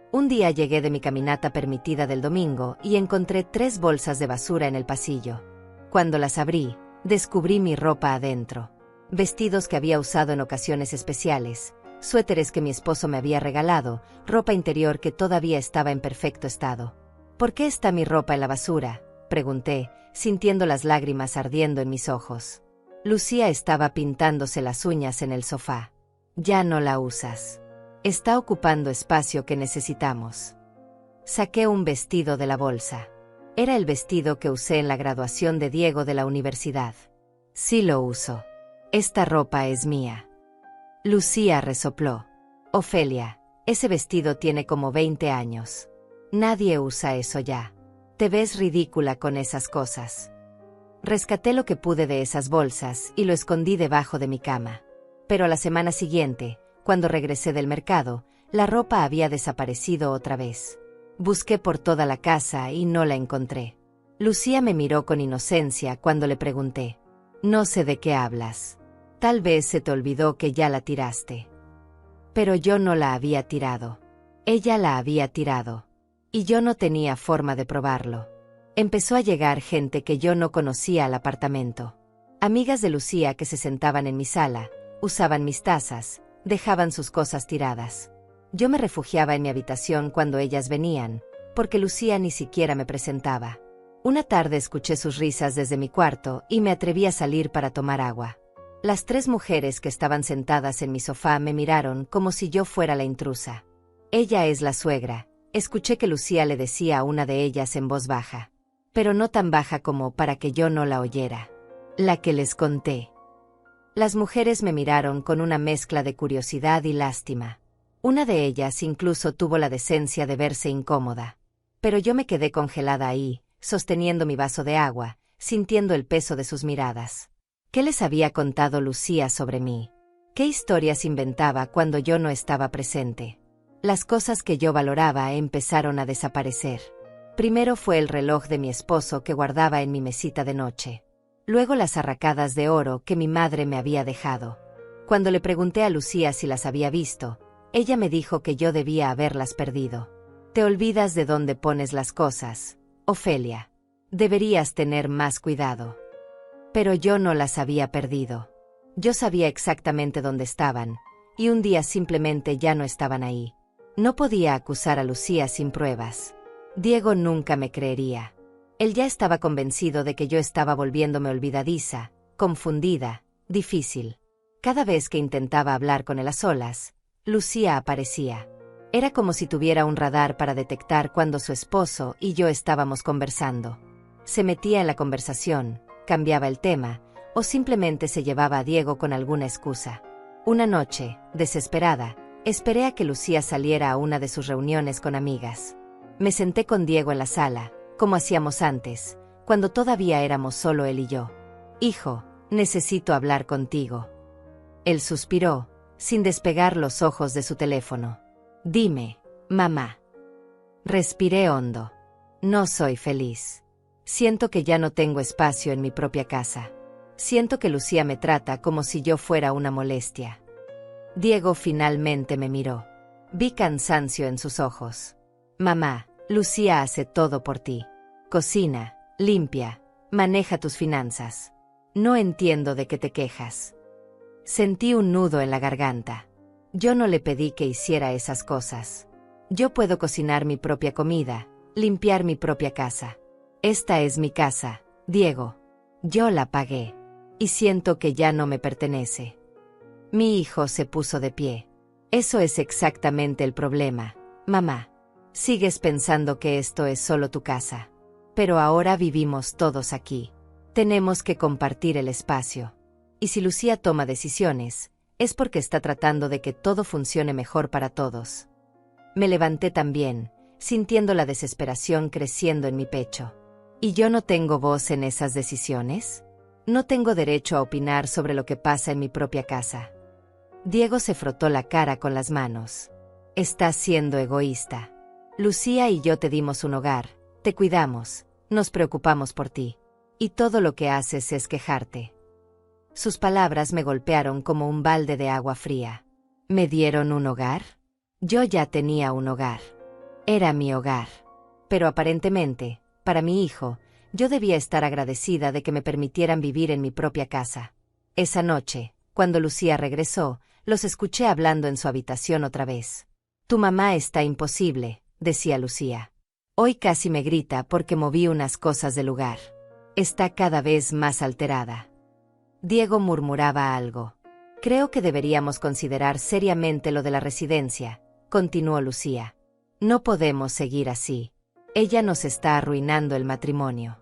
Un día llegué de mi caminata permitida del domingo y encontré 3 bolsas de basura en el pasillo. Cuando las abrí, descubrí mi ropa adentro. Vestidos que había usado en ocasiones especiales, suéteres que mi esposo me había regalado, ropa interior que todavía estaba en perfecto estado. ¿Por qué está mi ropa en la basura?, pregunté, sintiendo las lágrimas ardiendo en mis ojos. Lucía estaba pintándose las uñas en el sofá. Ya no la usas. Está ocupando espacio que necesitamos. Saqué un vestido de la bolsa. Era el vestido que usé en la graduación de Diego de la universidad. Sí lo uso. Esta ropa es mía. Lucía resopló. Ofelia, ese vestido tiene como 20 años. Nadie usa eso ya. Te ves ridícula con esas cosas. Rescaté lo que pude de esas bolsas y lo escondí debajo de mi cama. Pero a la semana siguiente, cuando regresé del mercado, la ropa había desaparecido otra vez. Busqué por toda la casa y no la encontré. Lucía me miró con inocencia cuando le pregunté. No sé de qué hablas. Tal vez se te olvidó que ya la tiraste. Pero yo no la había tirado. Ella la había tirado. Y yo no tenía forma de probarlo. Empezó a llegar gente que yo no conocía al apartamento. Amigas de Lucía que se sentaban en mi sala, usaban mis tazas, dejaban sus cosas tiradas. Yo me refugiaba en mi habitación cuando ellas venían, porque Lucía ni siquiera me presentaba. Una tarde escuché sus risas desde mi cuarto y me atreví a salir para tomar agua. Las 3 mujeres que estaban sentadas en mi sofá me miraron como si yo fuera la intrusa. Ella es la suegra, escuché que Lucía le decía a una de ellas en voz baja. Pero no tan baja como para que yo no la oyera. La que les conté. Las mujeres me miraron con una mezcla de curiosidad y lástima. Una de ellas incluso tuvo la decencia de verse incómoda. Pero yo me quedé congelada ahí, sosteniendo mi vaso de agua, sintiendo el peso de sus miradas. ¿Qué les había contado Lucía sobre mí? ¿Qué historias inventaba cuando yo no estaba presente? Las cosas que yo valoraba empezaron a desaparecer. Primero fue el reloj de mi esposo que guardaba en mi mesita de noche. Luego las arracadas de oro que mi madre me había dejado. Cuando le pregunté a Lucía si las había visto, ella me dijo que yo debía haberlas perdido. Te olvidas de dónde pones las cosas, Ofelia. Deberías tener más cuidado. Pero yo no las había perdido. Yo sabía exactamente dónde estaban, y un día simplemente ya no estaban ahí. No podía acusar a Lucía sin pruebas. Diego nunca me creería. Él ya estaba convencido de que yo estaba volviéndome olvidadiza, confundida, difícil. Cada vez que intentaba hablar con él a solas, Lucía aparecía. Era como si tuviera un radar para detectar cuando su esposo y yo estábamos conversando. Se metía en la conversación, cambiaba el tema, o simplemente se llevaba a Diego con alguna excusa. Una noche, desesperada, esperé a que Lucía saliera a una de sus reuniones con amigas. Me senté con Diego en la sala, como hacíamos antes, cuando todavía éramos solo él y yo. Hijo, necesito hablar contigo. Él suspiró, sin despegar los ojos de su teléfono. Dime, mamá. Respiré hondo. No soy feliz. Siento que ya no tengo espacio en mi propia casa. Siento que Lucía me trata como si yo fuera una molestia. Diego finalmente me miró. Vi cansancio en sus ojos. Mamá, Lucía hace todo por ti. Cocina, limpia, maneja tus finanzas. No entiendo de qué te quejas. Sentí un nudo en la garganta. Yo no le pedí que hiciera esas cosas. Yo puedo cocinar mi propia comida, limpiar mi propia casa. Esta es mi casa, Diego. Yo la pagué. Y siento que ya no me pertenece. Mi hijo se puso de pie. Eso es exactamente el problema, mamá. Sigues pensando que esto es solo tu casa. Pero ahora vivimos todos aquí. Tenemos que compartir el espacio. Y si Lucía toma decisiones, es porque está tratando de que todo funcione mejor para todos. Me levanté también, sintiendo la desesperación creciendo en mi pecho. ¿Y yo no tengo voz en esas decisiones? ¿No tengo derecho a opinar sobre lo que pasa en mi propia casa? Diego se frotó la cara con las manos. Estás siendo egoísta. Lucía y yo te dimos un hogar, te cuidamos, nos preocupamos por ti. Y todo lo que haces es quejarte. Sus palabras me golpearon como un balde de agua fría. ¿Me dieron un hogar? Yo ya tenía un hogar. Era mi hogar. Pero aparentemente, para mi hijo, yo debía estar agradecida de que me permitieran vivir en mi propia casa. Esa noche, cuando Lucía regresó, los escuché hablando en su habitación otra vez. Tu mamá está imposible, decía Lucía. Hoy casi me grita porque moví unas cosas del lugar. Está cada vez más alterada. Diego murmuraba algo. Creo que deberíamos considerar seriamente lo de la residencia, continuó Lucía. No podemos seguir así. Ella nos está arruinando el matrimonio.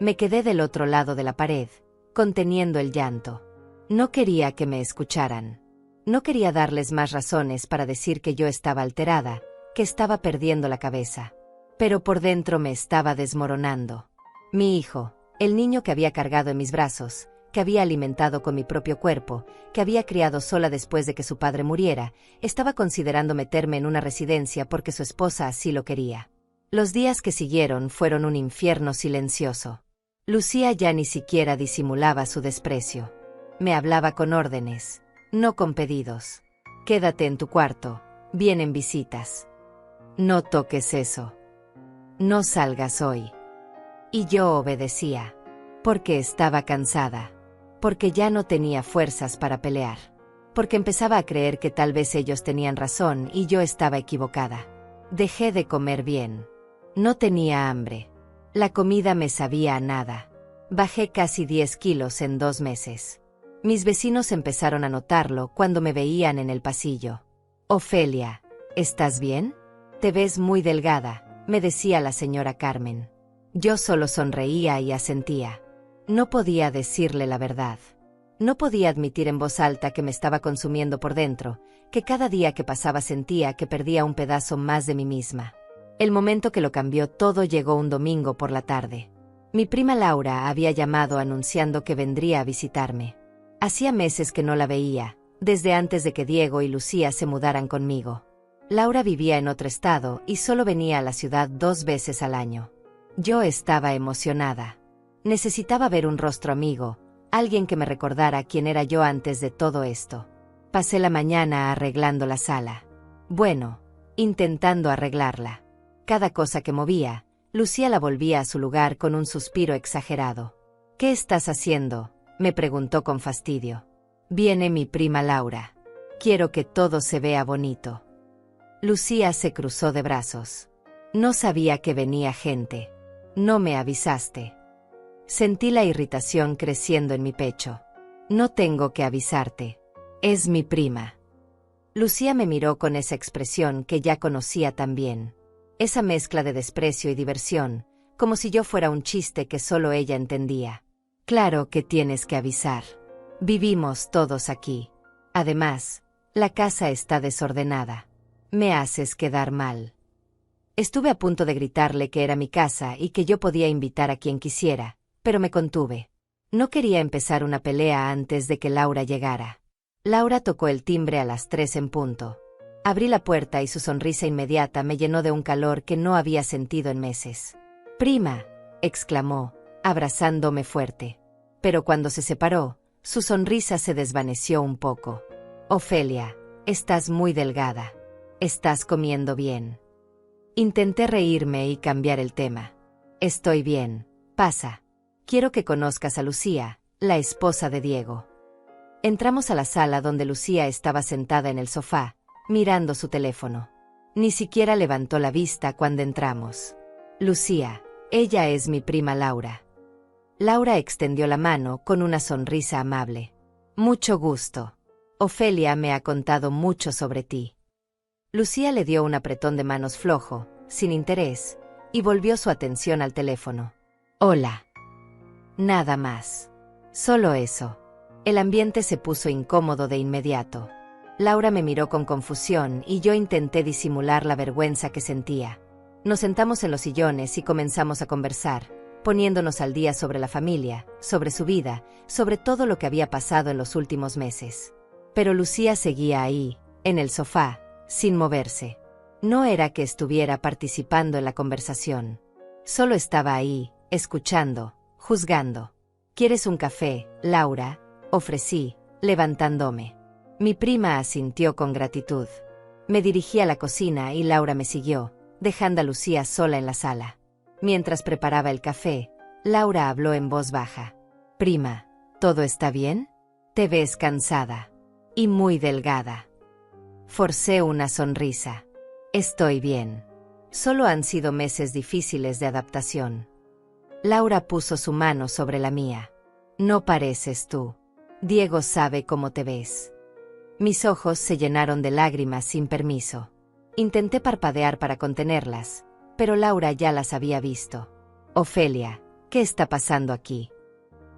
Me quedé del otro lado de la pared, conteniendo el llanto. No quería que me escucharan. No quería darles más razones para decir que yo estaba alterada, que estaba perdiendo la cabeza. Pero por dentro me estaba desmoronando. Mi hijo, el niño que había cargado en mis brazos, que había alimentado con mi propio cuerpo, que había criado sola después de que su padre muriera, estaba considerando meterme en una residencia porque su esposa así lo quería. Los días que siguieron fueron un infierno silencioso. Lucía ya ni siquiera disimulaba su desprecio. Me hablaba con órdenes, no con pedidos. Quédate en tu cuarto, vienen visitas. No toques eso. No salgas hoy. Y yo obedecía. Porque estaba cansada. Porque ya no tenía fuerzas para pelear. Porque empezaba a creer que tal vez ellos tenían razón y yo estaba equivocada. Dejé de comer bien. No tenía hambre. La comida me sabía a nada. Bajé casi 10 kilos en 2 meses. Mis vecinos empezaron a notarlo cuando me veían en el pasillo. Ofelia, ¿estás bien? Te ves muy delgada, me decía la señora Carmen. Yo solo sonreía y asentía. No podía decirle la verdad. No podía admitir en voz alta que me estaba consumiendo por dentro, que cada día que pasaba sentía que perdía un pedazo más de mí misma. El momento que lo cambió todo llegó un domingo por la tarde. Mi prima Laura había llamado anunciando que vendría a visitarme. Hacía meses que no la veía, desde antes de que Diego y Lucía se mudaran conmigo. Laura vivía en otro estado y solo venía a la ciudad 2 veces al año. Yo estaba emocionada. Necesitaba ver un rostro amigo, alguien que me recordara quién era yo antes de todo esto. Pasé la mañana arreglando la sala. Bueno, intentando arreglarla. Cada cosa que movía, Lucía la volvía a su lugar con un suspiro exagerado. ¿Qué estás haciendo?, me preguntó con fastidio. Viene mi prima Laura. Quiero que todo se vea bonito. Lucía se cruzó de brazos. No sabía que venía gente. No me avisaste. Sentí la irritación creciendo en mi pecho. No tengo que avisarte. Es mi prima. Lucía me miró con esa expresión que ya conocía tan bien. Esa mezcla de desprecio y diversión, como si yo fuera un chiste que solo ella entendía. Claro que tienes que avisar. Vivimos todos aquí. Además, la casa está desordenada. Me haces quedar mal. Estuve a punto de gritarle que era mi casa y que yo podía invitar a quien quisiera, pero me contuve. No quería empezar una pelea antes de que Laura llegara. Laura tocó el timbre a las 3 en punto. Abrí la puerta y su sonrisa inmediata me llenó de un calor que no había sentido en meses. «Prima», exclamó, abrazándome fuerte. Pero cuando se separó, su sonrisa se desvaneció un poco. «Ofelia, estás muy delgada. ¿Estás comiendo bien?» Intenté reírme y cambiar el tema. «Estoy bien. Pasa. Quiero que conozcas a Lucía, la esposa de Diego». Entramos a la sala donde Lucía estaba sentada en el sofá, mirando su teléfono. Ni siquiera levantó la vista cuando entramos. «Lucía, ella es mi prima Laura». Laura extendió la mano con una sonrisa amable. «Mucho gusto. Ofelia me ha contado mucho sobre ti». Lucía le dio un apretón de manos flojo, sin interés, y volvió su atención al teléfono. «Hola». Nada más. Solo eso. El ambiente se puso incómodo de inmediato. Laura me miró con confusión y yo intenté disimular la vergüenza que sentía. Nos sentamos en los sillones y comenzamos a conversar, poniéndonos al día sobre la familia, sobre su vida, sobre todo lo que había pasado en los últimos meses. Pero Lucía seguía ahí, en el sofá, sin moverse. No era que estuviera participando en la conversación. Solo estaba ahí, escuchando, juzgando. «¿Quieres un café, Laura?», ofrecí, levantándome. Mi prima asintió con gratitud. Me dirigí a la cocina y Laura me siguió, dejando a Lucía sola en la sala. Mientras preparaba el café, Laura habló en voz baja. «Prima, ¿todo está bien? Te ves cansada. Y muy delgada». Forcé una sonrisa. «Estoy bien. Solo han sido meses difíciles de adaptación». Laura puso su mano sobre la mía. «No pareces tú. Diego sabe cómo te ves». Mis ojos se llenaron de lágrimas sin permiso. Intenté parpadear para contenerlas, pero Laura ya las había visto. «Ofelia, ¿qué está pasando aquí?».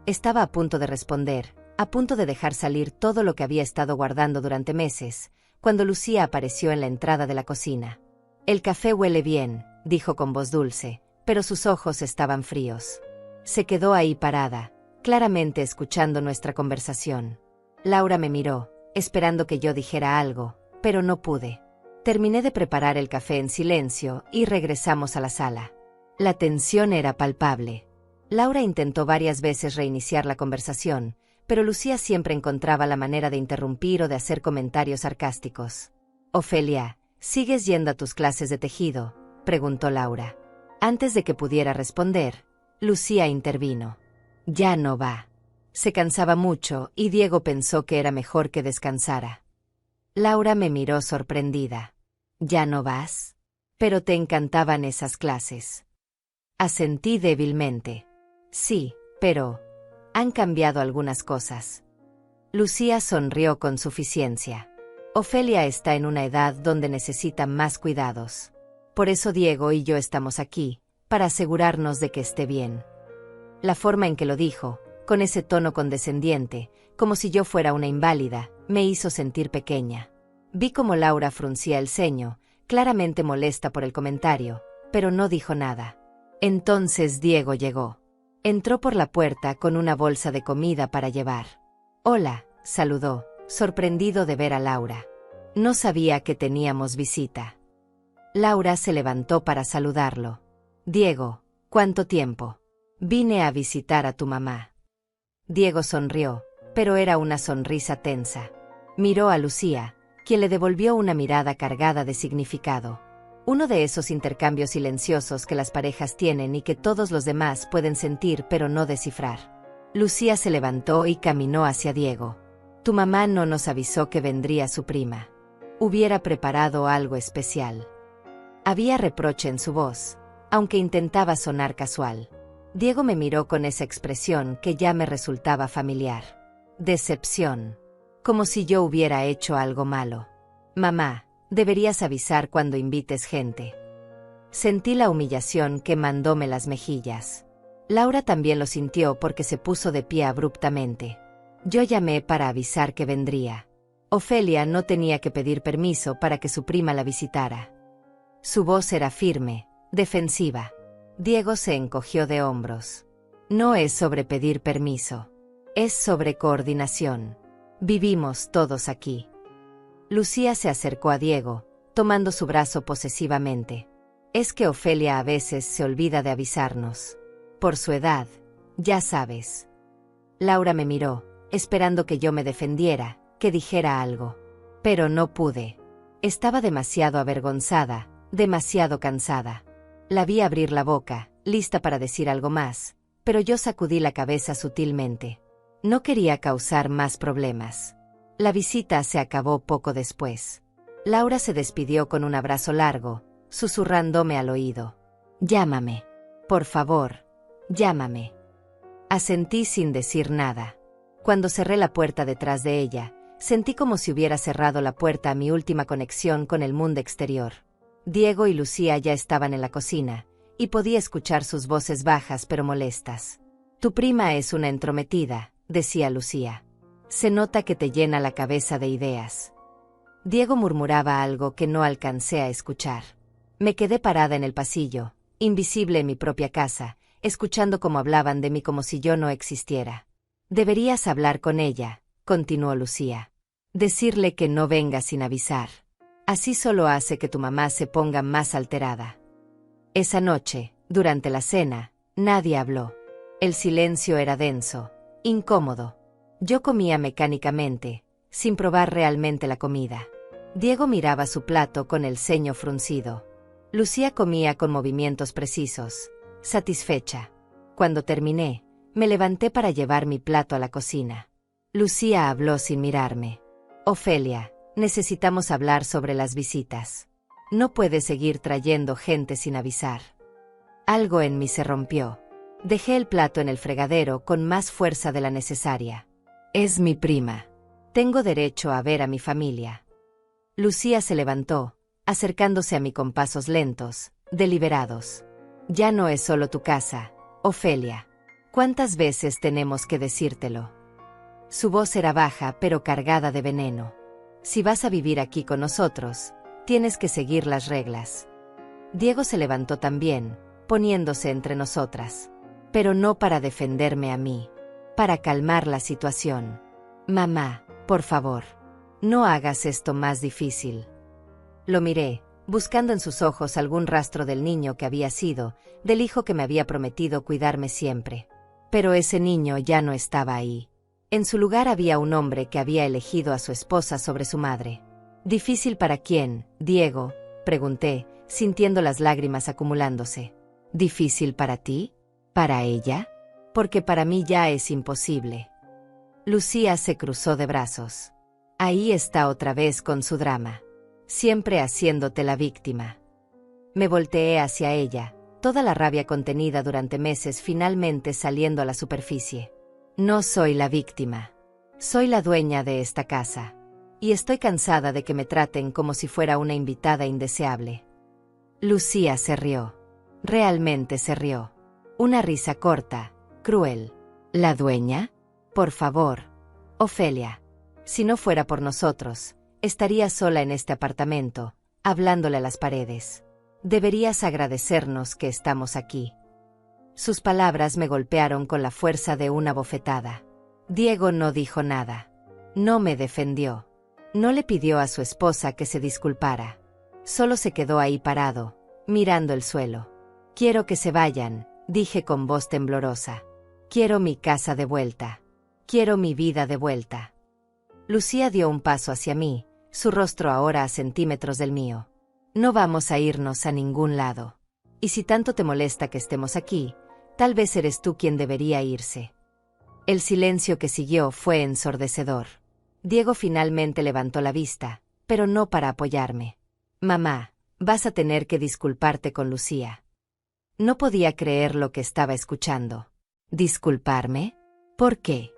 Estaba a punto de responder, a punto de dejar salir todo lo que había estado guardando durante meses, cuando Lucía apareció en la entrada de la cocina. «El café huele bien», dijo con voz dulce, pero sus ojos estaban fríos. Se quedó ahí parada, claramente escuchando nuestra conversación. Laura me miró, esperando que yo dijera algo, pero no pude. Terminé de preparar el café en silencio y regresamos a la sala. La tensión era palpable. Laura intentó varias veces reiniciar la conversación, pero Lucía siempre encontraba la manera de interrumpir o de hacer comentarios sarcásticos. «Ofelia, ¿sigues yendo a tus clases de tejido?», preguntó Laura. Antes de que pudiera responder, Lucía intervino. «Ya no va. Se cansaba mucho y Diego pensó que era mejor que descansara». Laura me miró sorprendida. «¿Ya no vas? Pero te encantaban esas clases». Asentí débilmente. «Sí, pero han cambiado algunas cosas». Lucía sonrió con suficiencia. «Ofelia está en una edad donde necesita más cuidados. Por eso Diego y yo estamos aquí, para asegurarnos de que esté bien». La forma en que lo dijo, con ese tono condescendiente, como si yo fuera una inválida, me hizo sentir pequeña. Vi cómo Laura fruncía el ceño, claramente molesta por el comentario, pero no dijo nada. Entonces Diego llegó. Entró por la puerta con una bolsa de comida para llevar. «Hola», saludó, sorprendido de ver a Laura. No sabía que teníamos visita. Laura se levantó para saludarlo. «Diego, ¿cuánto tiempo? Vine a visitar a tu mamá». Diego sonrió, pero era una sonrisa tensa. Miró a Lucía, quien le devolvió una mirada cargada de significado. Uno de esos intercambios silenciosos que las parejas tienen y que todos los demás pueden sentir pero no descifrar. Lucía se levantó y caminó hacia Diego. «Tu mamá no nos avisó que vendría su prima. Hubiera preparado algo especial». Había reproche en su voz, aunque intentaba sonar casual. Diego me miró con esa expresión que ya me resultaba familiar. Decepción. Como si yo hubiera hecho algo malo. «Mamá, deberías avisar cuando invites gente». Sentí la humillación quemándome las mejillas. Laura también lo sintió porque se puso de pie abruptamente. Yo llamé para avisar que vendría. Ofelia no tenía que pedir permiso para que su prima la visitara. Su voz era firme, defensiva. Diego se encogió de hombros. «No es sobre pedir permiso. Es sobre coordinación. Vivimos todos aquí». Lucía se acercó a Diego, tomando su brazo posesivamente. «Es que Ofelia a veces se olvida de avisarnos. Por su edad, ya sabes». Laura me miró, esperando que yo me defendiera, que dijera algo. Pero no pude. Estaba demasiado avergonzada, demasiado cansada. La vi abrir la boca, lista para decir algo más, pero yo sacudí la cabeza sutilmente. No quería causar más problemas. La visita se acabó poco después. Laura se despidió con un abrazo largo, susurrándome al oído. «Llámame. Por favor, llámame». Asentí sin decir nada. Cuando cerré la puerta detrás de ella, sentí como si hubiera cerrado la puerta a mi última conexión con el mundo exterior. Diego y Lucía ya estaban en la cocina, y podía escuchar sus voces bajas pero molestas. «Tu prima es una entrometida», decía Lucía. «Se nota que te llena la cabeza de ideas». Diego murmuraba algo que no alcancé a escuchar. Me quedé parada en el pasillo, invisible en mi propia casa, escuchando cómo hablaban de mí como si yo no existiera. «Deberías hablar con ella», continuó Lucía. «Decirle que no venga sin avisar. Así solo hace que tu mamá se ponga más alterada». Esa noche, durante la cena, nadie habló. El silencio era denso, incómodo. Yo comía mecánicamente, sin probar realmente la comida. Diego miraba su plato con el ceño fruncido. Lucía comía con movimientos precisos, satisfecha. Cuando terminé, me levanté para llevar mi plato a la cocina. Lucía habló sin mirarme. «Ofelia, necesitamos hablar sobre las visitas. No puedes seguir trayendo gente sin avisar». Algo en mí se rompió. Dejé el plato en el fregadero con más fuerza de la necesaria. «Es mi prima. Tengo derecho a ver a mi familia». Lucía se levantó, acercándose a mí con pasos lentos, deliberados. «Ya no es solo tu casa, Ofelia. ¿Cuántas veces tenemos que decírtelo?». Su voz era baja pero cargada de veneno. «Si vas a vivir aquí con nosotros, tienes que seguir las reglas». Diego se levantó también, poniéndose entre nosotras. Pero no para defenderme a mí, para calmar la situación. «Mamá, por favor, no hagas esto más difícil». Lo miré, buscando en sus ojos algún rastro del niño que había sido, del hijo que me había prometido cuidarme siempre. Pero ese niño ya no estaba ahí. En su lugar había un hombre que había elegido a su esposa sobre su madre. ¿Difícil para quién, Diego?, pregunté, sintiendo las lágrimas acumulándose. ¿Difícil para ti? ¿Para ella? Porque para mí ya es imposible. Lucía se cruzó de brazos. Ahí está otra vez con su drama. Siempre haciéndote la víctima. Me volteé hacia ella, toda la rabia contenida durante meses finalmente saliendo a la superficie. No soy la víctima. Soy la dueña de esta casa. Y estoy cansada de que me traten como si fuera una invitada indeseable. Lucía se rió. Realmente se rió. Una risa corta, cruel. ¿La dueña? Por favor. Ofelia. Si no fuera por nosotros, estaría sola en este apartamento, hablándole a las paredes. Deberías agradecernos que estamos aquí. Sus palabras me golpearon con la fuerza de una bofetada. Diego no dijo nada. No me defendió. No le pidió a su esposa que se disculpara. Solo se quedó ahí parado, mirando el suelo. Quiero que se vayan, dije con voz temblorosa. Quiero mi casa de vuelta. Quiero mi vida de vuelta. Lucía dio un paso hacia mí, su rostro ahora a centímetros del mío. No vamos a irnos a ningún lado. Y si tanto te molesta que estemos aquí, tal vez eres tú quien debería irse. El silencio que siguió fue ensordecedor. Diego finalmente levantó la vista, pero no para apoyarme. Mamá, vas a tener que disculparte con Lucía. No podía creer lo que estaba escuchando. ¿Disculparme? ¿Por qué?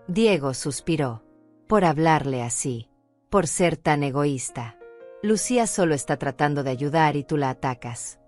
Diego suspiró. Por hablarle así. Por ser tan egoísta. Lucía solo está tratando de ayudar y tú la atacas.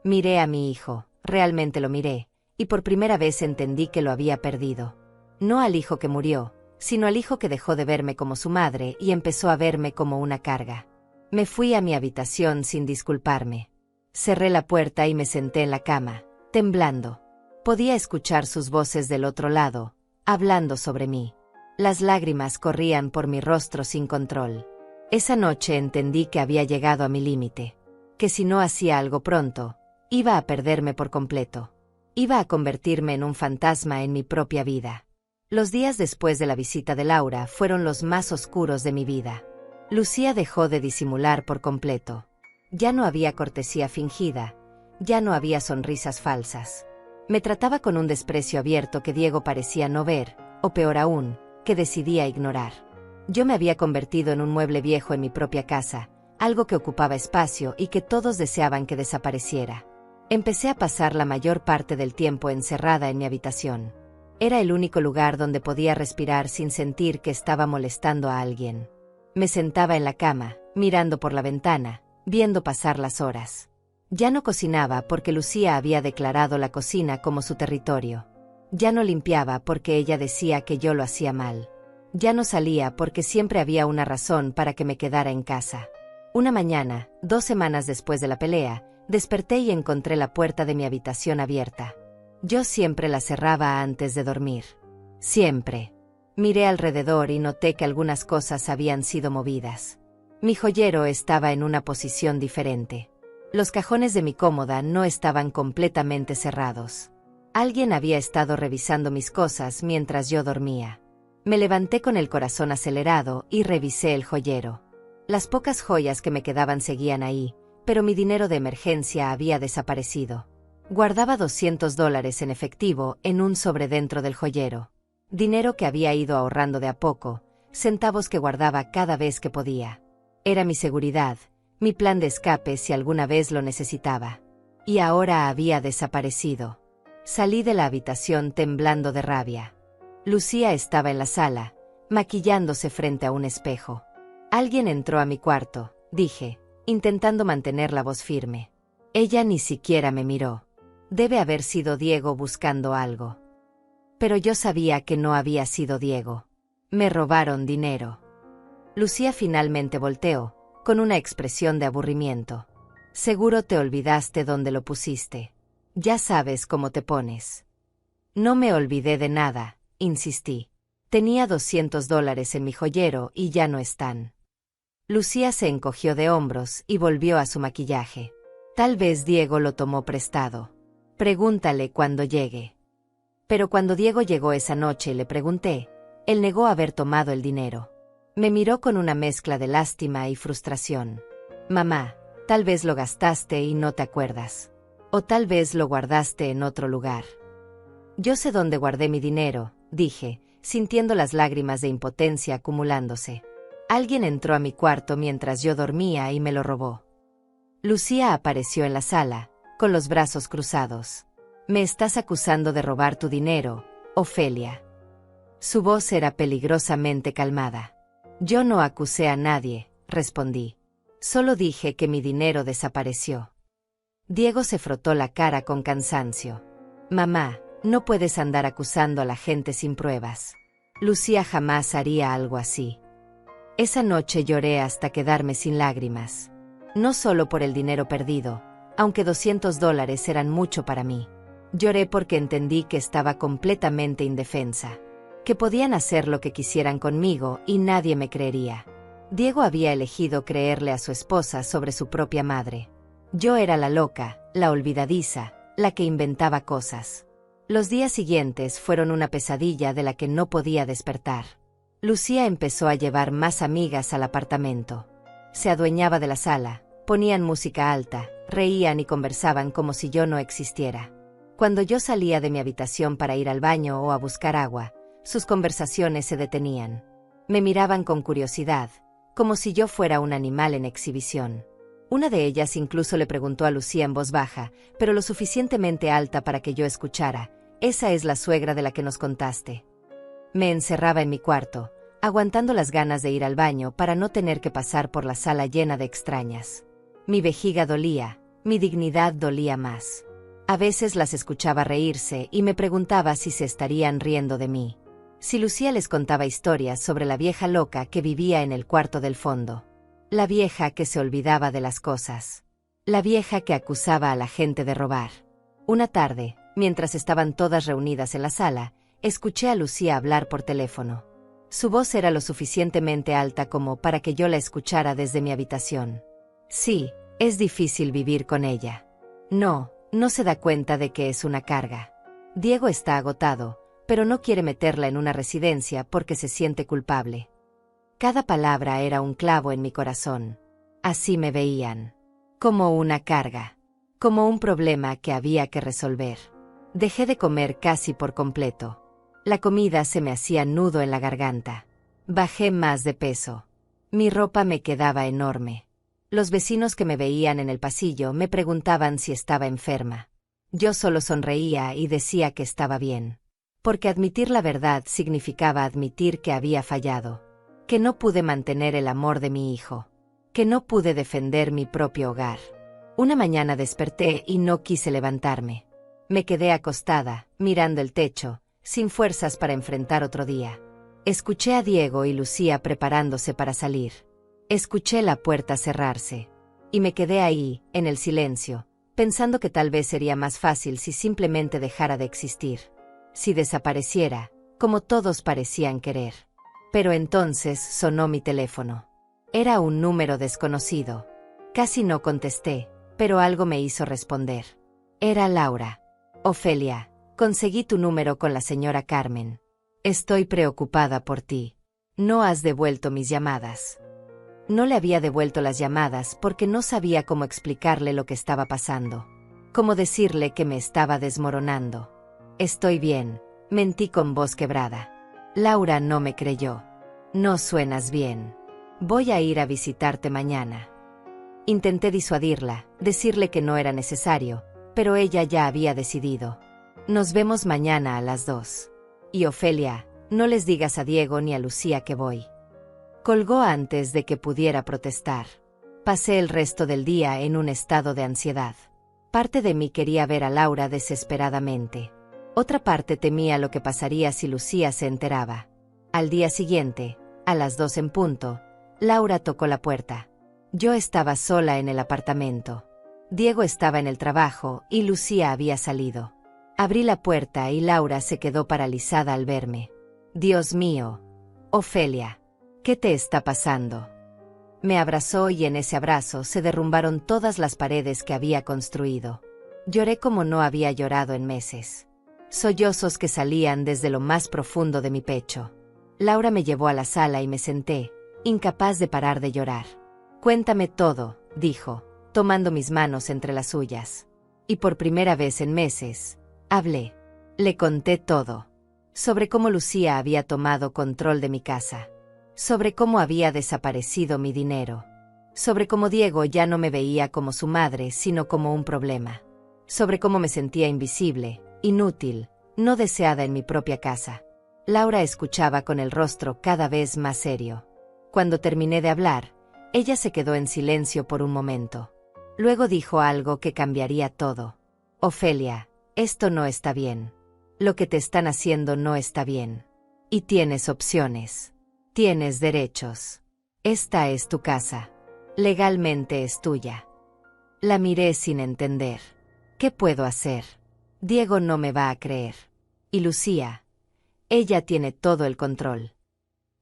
Miré a mi hijo, realmente lo miré, y por primera vez entendí que lo había perdido. No al hijo que murió, sino al hijo que dejó de verme como su madre y empezó a verme como una carga. Me fui a mi habitación sin disculparme. Cerré la puerta y me senté en la cama, temblando. Podía escuchar sus voces del otro lado, hablando sobre mí. Las lágrimas corrían por mi rostro sin control. Esa noche entendí que había llegado a mi límite. Que si no hacía algo pronto, iba a perderme por completo. Iba a convertirme en un fantasma en mi propia vida. Los días después de la visita de Laura fueron los más oscuros de mi vida. Lucía dejó de disimular por completo. Ya no había cortesía fingida, ya no había sonrisas falsas. Me trataba con un desprecio abierto que Diego parecía no ver, o peor aún, que decidía ignorar. Yo me había convertido en un mueble viejo en mi propia casa, algo que ocupaba espacio y que todos deseaban que desapareciera. Empecé a pasar la mayor parte del tiempo encerrada en mi habitación. Era el único lugar donde podía respirar sin sentir que estaba molestando a alguien. Me sentaba en la cama, mirando por la ventana, viendo pasar las horas. Ya no cocinaba porque Lucía había declarado la cocina como su territorio. Ya no limpiaba porque ella decía que yo lo hacía mal. Ya no salía porque siempre había una razón para que me quedara en casa. Una mañana, 2 semanas después de la pelea, desperté y encontré la puerta de mi habitación abierta. Yo siempre la cerraba antes de dormir. Siempre. Miré alrededor y noté que algunas cosas habían sido movidas. Mi joyero estaba en una posición diferente. Los cajones de mi cómoda no estaban completamente cerrados. Alguien había estado revisando mis cosas mientras yo dormía. Me levanté con el corazón acelerado y revisé el joyero. Las pocas joyas que me quedaban seguían ahí, pero mi dinero de emergencia había desaparecido. Guardaba $200 en efectivo en un sobre dentro del joyero. Dinero que había ido ahorrando de a poco, centavos que guardaba cada vez que podía. Era mi seguridad, mi plan de escape si alguna vez lo necesitaba. Y ahora había desaparecido. Salí de la habitación temblando de rabia. Lucía estaba en la sala, maquillándose frente a un espejo. Alguien entró a mi cuarto, dije, intentando mantener la voz firme. Ella ni siquiera me miró. Debe haber sido Diego buscando algo. Pero yo sabía que no había sido Diego. Me robaron dinero. Lucía finalmente volteó, con una expresión de aburrimiento. Seguro te olvidaste dónde lo pusiste. Ya sabes cómo te pones. No me olvidé de nada, insistí. Tenía $200 en mi joyero y ya no están. Lucía se encogió de hombros y volvió a su maquillaje. Tal vez Diego lo tomó prestado. Pregúntale cuando llegue. Pero cuando Diego llegó esa noche y le pregunté, Él negó haber tomado el dinero. Me miró con una mezcla de lástima y frustración. Mamá, tal vez lo gastaste y no te acuerdas. O tal vez lo guardaste en otro lugar. Yo sé dónde guardé mi dinero, dije, sintiendo las lágrimas de impotencia acumulándose. Alguien entró a mi cuarto mientras yo dormía y me lo robó. Lucía apareció en la sala, con los brazos cruzados. Me estás acusando de robar tu dinero, Ofelia. Su voz era peligrosamente calmada. Yo no acusé a nadie, respondí. Solo dije que mi dinero desapareció. Diego se frotó la cara con cansancio. Mamá, no puedes andar acusando a la gente sin pruebas. Lucía jamás haría algo así. Esa noche lloré hasta quedarme sin lágrimas. No solo por el dinero perdido, aunque $200 eran mucho para mí. Lloré porque entendí que estaba completamente indefensa. Que podían hacer lo que quisieran conmigo y nadie me creería. Diego había elegido creerle a su esposa sobre su propia madre. Yo era la loca, la olvidadiza, la que inventaba cosas. Los días siguientes fueron una pesadilla de la que no podía despertar. Lucía empezó a llevar más amigas al apartamento. Se adueñaba de la sala, ponían música alta, reían y conversaban como si yo no existiera. Cuando yo salía de mi habitación para ir al baño o a buscar agua, sus conversaciones se detenían. Me miraban con curiosidad, como si yo fuera un animal en exhibición. Una de ellas incluso le preguntó a Lucía en voz baja, pero lo suficientemente alta para que yo escuchara: «¿Esa es la suegra de la que nos contaste?». Me encerraba en mi cuarto, aguantando las ganas de ir al baño para no tener que pasar por la sala llena de extrañas. Mi vejiga dolía, mi dignidad dolía más. A veces las escuchaba reírse y me preguntaba si se estarían riendo de mí. Si Lucía les contaba historias sobre la vieja loca que vivía en el cuarto del fondo. La vieja que se olvidaba de las cosas. La vieja que acusaba a la gente de robar. Una tarde, mientras estaban todas reunidas en la sala, escuché a Lucía hablar por teléfono. Su voz era lo suficientemente alta como para que yo la escuchara desde mi habitación. Sí, es difícil vivir con ella. No se da cuenta de que es una carga. Diego está agotado, pero no quiere meterla en una residencia porque se siente culpable. Cada palabra era un clavo en mi corazón. Así me veían. Como una carga. Como un problema que había que resolver. Dejé de comer casi por completo. La comida se me hacía nudo en la garganta. Bajé más de peso. Mi ropa me quedaba enorme. Los vecinos que me veían en el pasillo me preguntaban si estaba enferma. Yo solo sonreía y decía que estaba bien. Porque admitir la verdad significaba admitir que había fallado. Que no pude mantener el amor de mi hijo. Que no pude defender mi propio hogar. Una mañana desperté y no quise levantarme. Me quedé acostada, mirando el techo, sin fuerzas para enfrentar otro día. Escuché a Diego y Lucía preparándose para salir. Escuché la puerta cerrarse. Y me quedé ahí, en el silencio, pensando que tal vez sería más fácil si simplemente dejara de existir. Si desapareciera, como todos parecían querer. Pero entonces sonó mi teléfono. Era un número desconocido. Casi no contesté, pero algo me hizo responder. Era Laura. Ofelia, conseguí tu número con la señora Carmen. Estoy preocupada por ti. No has devuelto mis llamadas. No le había devuelto las llamadas porque no sabía cómo explicarle lo que estaba pasando. Cómo decirle que me estaba desmoronando. Estoy bien, mentí con voz quebrada. Laura no me creyó. No suenas bien. Voy a ir a visitarte mañana. Intenté disuadirla, decirle que no era necesario, pero ella ya había decidido. Nos vemos mañana a las 2. Y Ofelia, no les digas a Diego ni a Lucía que voy. Colgó antes de que pudiera protestar. Pasé el resto del día en un estado de ansiedad. Parte de mí quería ver a Laura desesperadamente. Otra parte temía lo que pasaría si Lucía se enteraba. Al día siguiente, a las 2 en punto, Laura tocó la puerta. Yo estaba sola en el apartamento. Diego estaba en el trabajo y Lucía había salido. Abrí la puerta y Laura se quedó paralizada al verme. Dios mío. Ofelia, ¿qué te está pasando? Me abrazó y en ese abrazo se derrumbaron todas las paredes que había construido. Lloré como no había llorado en meses. Sollozos que salían desde lo más profundo de mi pecho. Laura me llevó a la sala y me senté, incapaz de parar de llorar. «Cuéntame todo», dijo, tomando mis manos entre las suyas. Y por primera vez en meses, hablé. Le conté todo. Sobre cómo Lucía había tomado control de mi casa. Sobre cómo había desaparecido mi dinero. Sobre cómo Diego ya no me veía como su madre, sino como un problema. Sobre cómo me sentía invisible, inútil, no deseada en mi propia casa. Laura escuchaba con el rostro cada vez más serio. Cuando terminé de hablar, ella se quedó en silencio por un momento. Luego dijo algo que cambiaría todo. «Ofelia, esto no está bien. Lo que te están haciendo no está bien. Y tienes opciones. Tienes derechos. Esta es tu casa. Legalmente es tuya». La miré sin entender. ¿Qué puedo hacer? Diego no me va a creer. Y Lucía. Ella tiene todo el control.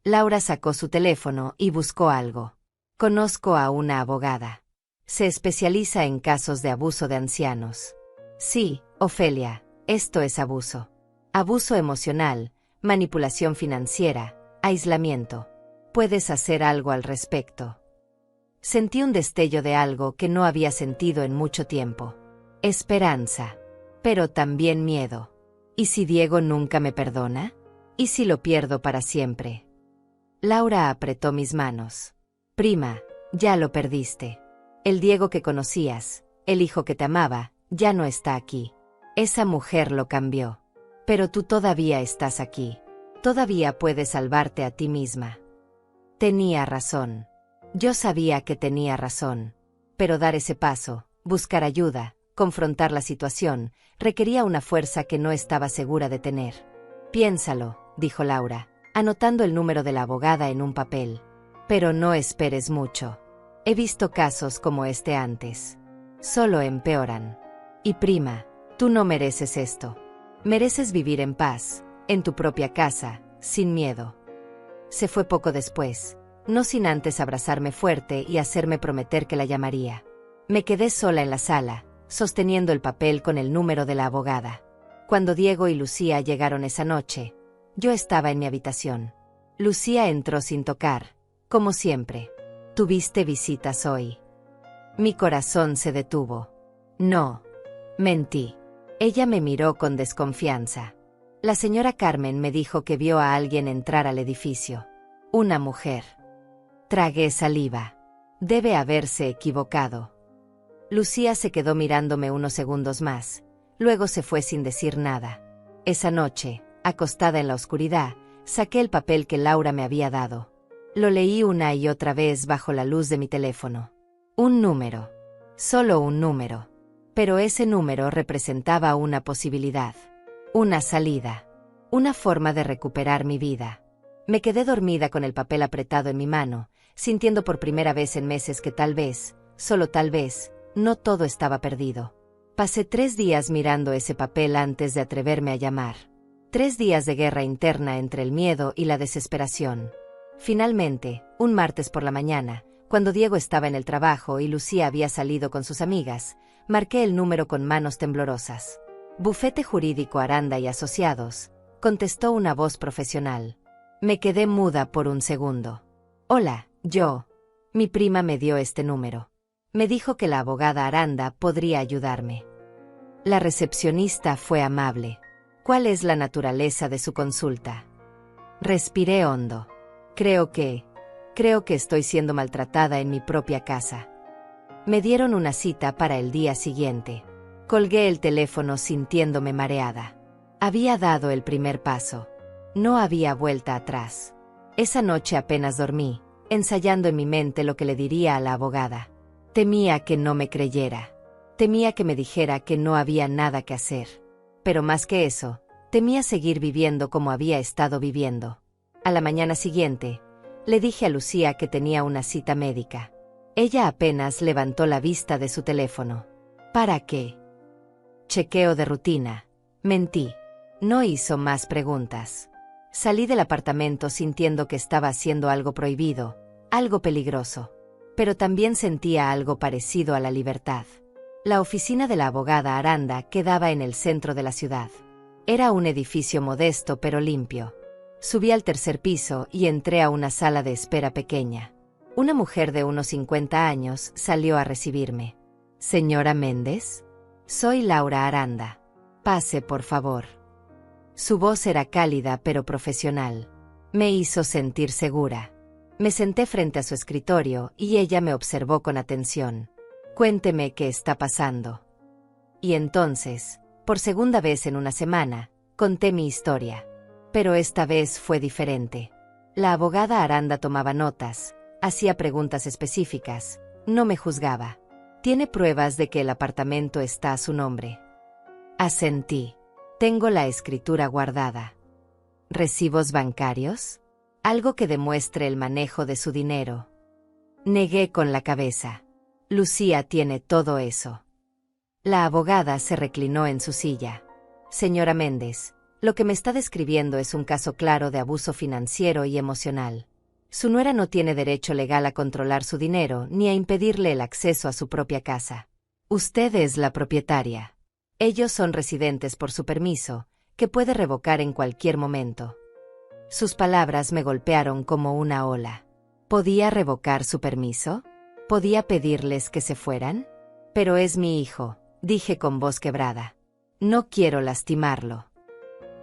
Laura sacó su teléfono y buscó algo. «Conozco a una abogada. Se especializa en casos de abuso de ancianos». «Sí, Ofelia, esto es abuso. Abuso emocional, manipulación financiera, aislamiento. Puedes hacer algo al respecto». Sentí un destello de algo que no había sentido en mucho tiempo. Esperanza. Pero también miedo. ¿Y si Diego nunca me perdona? ¿Y si lo pierdo para siempre? Laura apretó mis manos. «Prima, ya lo perdiste. El Diego que conocías, el hijo que te amaba, ya no está aquí. Esa mujer lo cambió. Pero tú todavía estás aquí. Todavía puedes salvarte a ti misma». Tenía razón. Yo sabía que tenía razón. Pero dar ese paso, buscar ayuda, confrontar la situación, requería una fuerza que no estaba segura de tener. «Piénsalo», dijo Laura, anotando el número de la abogada en un papel. «Pero no esperes mucho. He visto casos como este antes. Solo empeoran. Y prima, tú no mereces esto. Mereces vivir en paz, en tu propia casa, sin miedo». Se fue poco después, no sin antes abrazarme fuerte y hacerme prometer que la llamaría. Me quedé sola en la sala, sosteniendo el papel con el número de la abogada. Cuando Diego y Lucía llegaron esa noche, yo estaba en mi habitación. Lucía entró sin tocar, como siempre. «¿Tuviste visitas hoy?» Mi corazón se detuvo. «No. Mentí». Ella me miró con desconfianza. «La señora Carmen me dijo que vio a alguien entrar al edificio. Una mujer». Tragué saliva. Debe haberse equivocado. Lucía se quedó mirándome unos segundos más. Luego se fue sin decir nada. Esa noche, acostada en la oscuridad, saqué el papel que Laura me había dado. Lo leí una y otra vez bajo la luz de mi teléfono. Un número. Solo un número. Pero ese número representaba una posibilidad. Una salida. Una forma de recuperar mi vida. Me quedé dormida con el papel apretado en mi mano, sintiendo por primera vez en meses que tal vez, solo tal vez, no todo estaba perdido. Pasé 3 días mirando ese papel antes de atreverme a llamar. 3 días de guerra interna entre el miedo y la desesperación. Finalmente, un martes por la mañana, cuando Diego estaba en el trabajo y Lucía había salido con sus amigas, marqué el número con manos temblorosas. «Bufete Jurídico Aranda y Asociados», contestó una voz profesional. Me quedé muda por un segundo. «Hola, yo». Mi prima me dio este número. Me dijo que la abogada Aranda podría ayudarme. La recepcionista fue amable. «¿Cuál es la naturaleza de su consulta?» Respiré hondo. Creo que estoy siendo maltratada en mi propia casa». Me dieron una cita para el día siguiente. Colgué el teléfono sintiéndome mareada. Había dado el primer paso. No había vuelta atrás. Esa noche apenas dormí, ensayando en mi mente lo que le diría a la abogada. Temía que no me creyera. Temía que me dijera que no había nada que hacer. Pero más que eso, temía seguir viviendo como había estado viviendo. A la mañana siguiente, le dije a Lucía que tenía una cita médica. Ella apenas levantó la vista de su teléfono. ¿Para qué? Chequeo de rutina. Mentí. No hizo más preguntas. Salí del apartamento sintiendo que estaba haciendo algo prohibido, algo peligroso. Pero también sentía algo parecido a la libertad. La oficina de la abogada Aranda quedaba en el centro de la ciudad. Era un edificio modesto pero limpio. Subí al tercer piso y entré a una sala de espera pequeña. Una mujer de unos 50 años salió a recibirme. «Señora Méndez, soy Laura Aranda. Pase, por favor». Su voz era cálida pero profesional. Me hizo sentir segura. Me senté frente a su escritorio y ella me observó con atención. «Cuénteme qué está pasando». Y entonces, por segunda vez en una semana, conté mi historia. Pero esta vez fue diferente. La abogada Aranda tomaba notas, hacía preguntas específicas, no me juzgaba. «¿Tiene pruebas de que el apartamento está a su nombre?» Asentí. «Tengo la escritura guardada». «¿Recibos bancarios? Algo que demuestre el manejo de su dinero». Negué con la cabeza. «Lucía tiene todo eso». La abogada se reclinó en su silla. «Señora Méndez, lo que me está describiendo es un caso claro de abuso financiero y emocional. Su nuera no tiene derecho legal a controlar su dinero ni a impedirle el acceso a su propia casa. Usted es la propietaria. Ellos son residentes por su permiso, que puede revocar en cualquier momento». Sus palabras me golpearon como una ola. ¿Podía revocar su permiso? ¿Podía pedirles que se fueran? «Pero es mi hijo», dije con voz quebrada. «No quiero lastimarlo».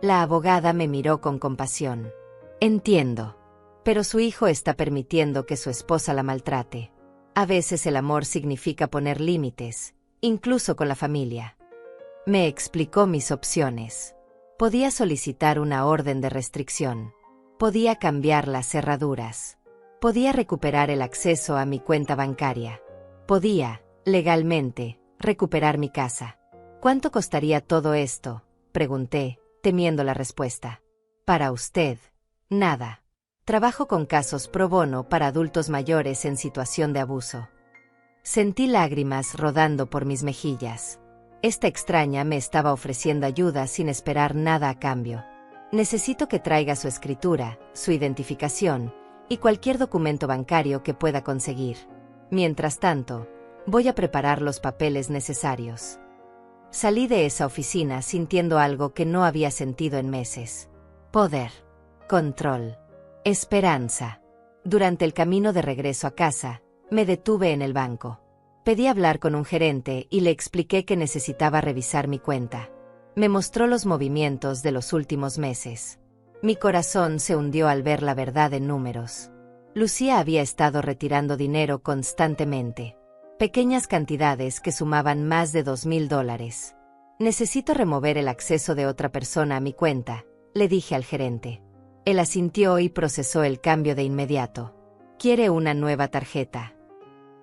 La abogada me miró con compasión. «Entiendo. Pero su hijo está permitiendo que su esposa la maltrate. A veces el amor significa poner límites, incluso con la familia». Me explicó mis opciones. Podía solicitar una orden de restricción. Podía cambiar las cerraduras. Podía recuperar el acceso a mi cuenta bancaria. Podía, legalmente, recuperar mi casa. «¿Cuánto costaría todo esto?», pregunté, temiendo la respuesta. «Para usted, nada. Trabajo con casos pro bono para adultos mayores en situación de abuso». Sentí lágrimas rodando por mis mejillas. Esta extraña me estaba ofreciendo ayuda sin esperar nada a cambio. «Necesito que traiga su escritura, su identificación y cualquier documento bancario que pueda conseguir. Mientras tanto, voy a preparar los papeles necesarios». Salí de esa oficina sintiendo algo que no había sentido en meses. Poder. Control. Esperanza. Durante el camino de regreso a casa, me detuve en el banco. Pedí hablar con un gerente y le expliqué que necesitaba revisar mi cuenta. Me mostró los movimientos de los últimos meses. Mi corazón se hundió al ver la verdad en números. Lucía había estado retirando dinero constantemente. Pequeñas cantidades que sumaban más de $2,000. «Necesito remover el acceso de otra persona a mi cuenta», le dije al gerente. Él asintió y procesó el cambio de inmediato. «¿Quiere una nueva tarjeta?».